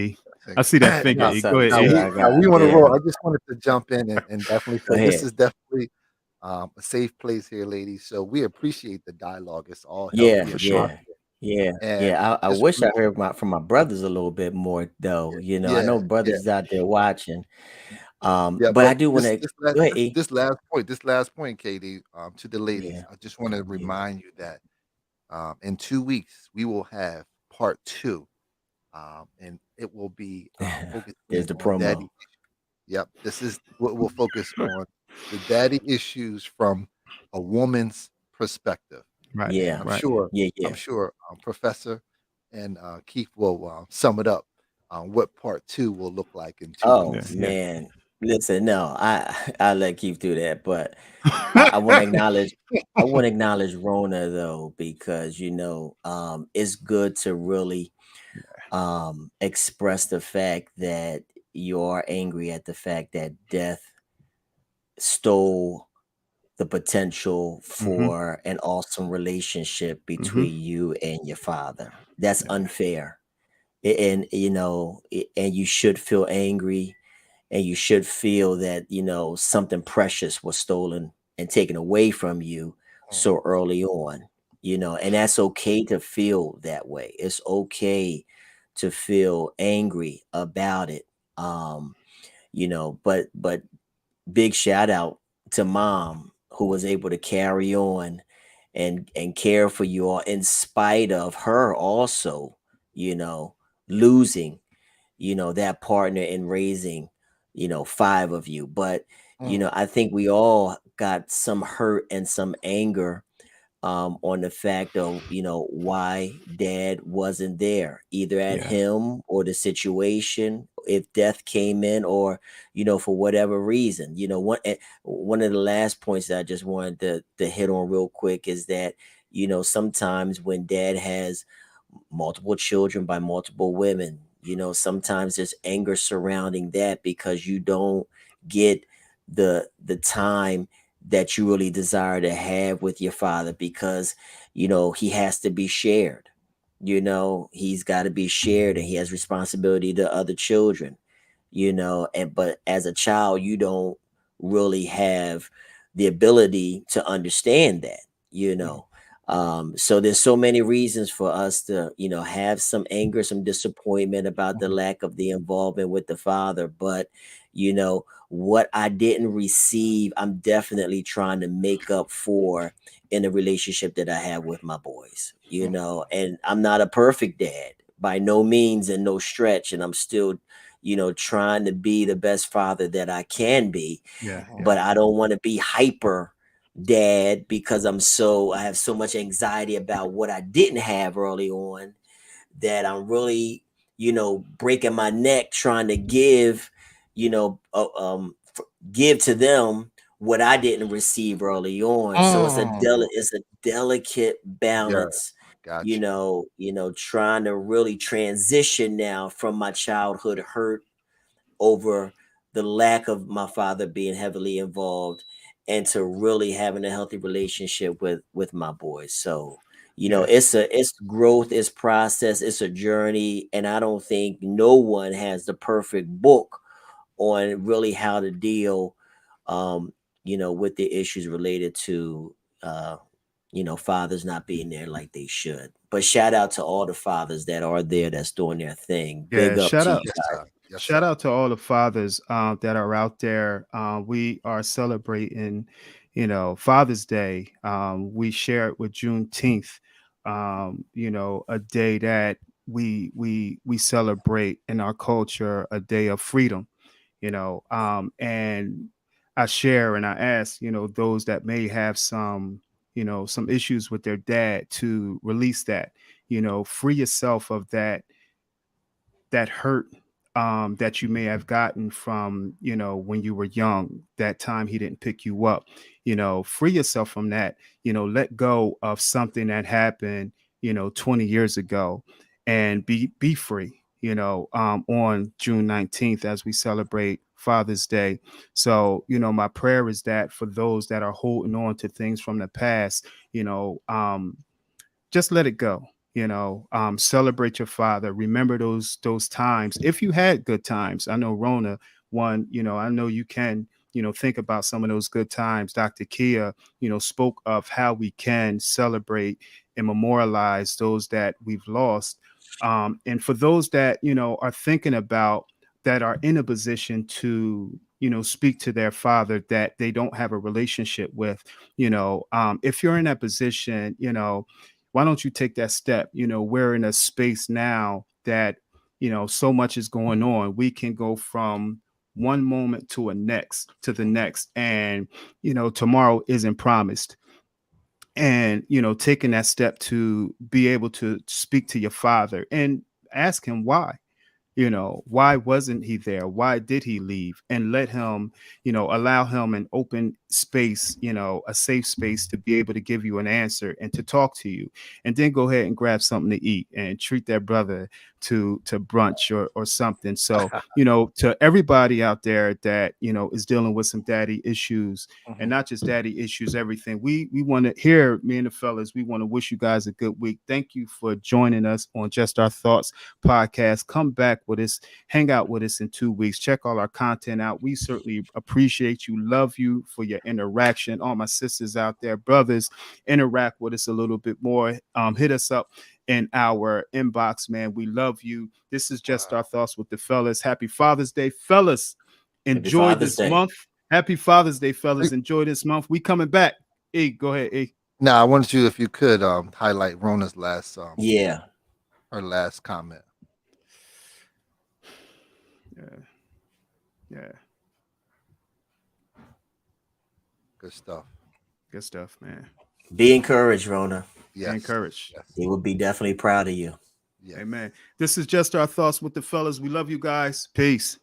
I see that finger, Now, E. What's Go up? ahead, now E. we Yeah, I now got we want to yeah. roll. I just wanted to jump in and definitely Go say this ahead. is definitely a safe place here, ladies. So we appreciate the dialogue. It's all Yeah, healthy For and sure. yeah, positive. yeah, And yeah. I just wish I wanted to, heard from my brothers a little bit more though. I yeah, know yeah, brothers out there watching. yeah. But I But do want this to this last go ahead, this, E. this last point, Katie, to the ladies, Yeah, I just want to yeah. remind you that in 2 weeks we will have part two, and it will be There's focusing the on promo. daddy. Yep, this is what we'll focus on, the daddy issues from a woman's perspective. Right, And Yeah, right. yeah, I'm yeah. sure Professor and Keith will sum it up on what part two will look like in two Oh Yeah, weeks. yeah. man, listen, no, I let Keith do that, but I want to acknowledge. I want to acknowledge Rona though, because it's good to really express the fact that you are angry at the fact that death stole the potential Mm-hmm. for an awesome relationship Mm-hmm. between you and your father. That's Yeah. unfair. And and you should feel angry, and you should feel that something precious was stolen and taken away from you Mm, so early on. And that's okay to feel that way. It's okay to feel angry about it. um but big shout out to mom, who was able to carry on and care for you all in spite of her also, you know losing, that partner in raising, 5 of you. But, Mm. I think we all got some hurt and some anger on the fact of why dad wasn't there, either at Yeah. him or the situation, if death came in, or for whatever reason. One of the last points that I just wanted to hit on real quick is that sometimes when dad has multiple children by multiple women, sometimes there's anger surrounding that because you don't get the time that you really desire to have with your father, because he has to be shared. He's got to be shared, and he has responsibility to other children. And but as a child, you don't really have the ability to understand that. you Mm. know so there's so many reasons for us to have some anger, some disappointment about the Mhm. lack of the involvement with the father. But what I didn't receive, I'm definitely trying to make up for in the relationship that I have with my boys. Mm. And I'm not a perfect dad by no means and no stretch, and I'm still trying to be the best father that I can be. Yeah. Mhm. Yeah. But I don't want to be hyper dad because I have so much anxiety about what I didn't have early on, that I'm really breaking my neck trying to give you know give to them what I didn't receive early on. So Mm. it's a delicate Yeah, balance, got you. trying to really transition now from my childhood hurt over the lack of my father being heavily involved, and to really having a healthy relationship with my boys. So Yeah. it's growth, it's process, it's a journey, and I don't think no one has the perfect book on really how to deal um with the issues related to fathers not being there like they should. But shout out to all the fathers that are there, that's doing their thing. Yeah. Big up Shout to out. you Yes, guys. sir. Yes, Shout sir. out to all the fathers that are out there. We are celebrating, Father's Day. We share it with Juneteenth. A day that we celebrate in our culture, a day of freedom. And I share and I ask, those that may have some issues with their dad to release that. Free yourself of that hurt that you may have gotten from when you were young, that time he didn't pick you up. Free yourself from that. Let go of something that happened 20 years ago, and be free. On June 19th, as we celebrate Father's Day. So my prayer is that for those that are holding on to things from the past, just let it go. Celebrate your father. Remember those times, if you had good times. I know Rona one, I know you can think about some of those good times. Dr. Kia spoke of how we can celebrate and memorialize those that we've lost. And for those that are thinking about, that are in a position to speak to their father that they don't have a relationship with, if you're in that position, why don't you take that step? We're in a space now that so much is going on. We can go from one moment to the next, and tomorrow isn't promised. And taking that step to be able to speak to your father and ask him why. Why wasn't he there? Why did he leave? And let him, allow him an open space, a safe space to be able to give you an answer and to talk to you. And then go ahead and grab something to eat and treat that brother to brunch or something. So to everybody out there that is dealing with some daddy issues, and Mhm. not just daddy issues, everything. We want to hear, me and the fellas, we want to wish you guys a good week. Thank you for joining us on Just Our Thoughts podcast. Come back with us, hang out with us in 2 weeks. Check all our content out. We certainly appreciate you, love you for your interaction. All my sisters out there, brothers, interact with us a little bit more. Hit us up in our inbox, man. We love you. This is Just Our Wow. Thoughts with the fellas. Happy Father's Day, fellas. Happy Enjoy Father's this Day. month. Happy Father's Day, fellas. Hey, Enjoy this month. We coming back. E, go ahead, E. now I wanted you, if you could, highlight Rona's Yeah. her last comment. Yeah. Good stuff. Good stuff, man. Be encouraged, Rona. Yes. Encouraged. Yes. He will be definitely proud of you. Yes. Amen. This is Just Our Thoughts with the Fellas. We love you guys. Peace.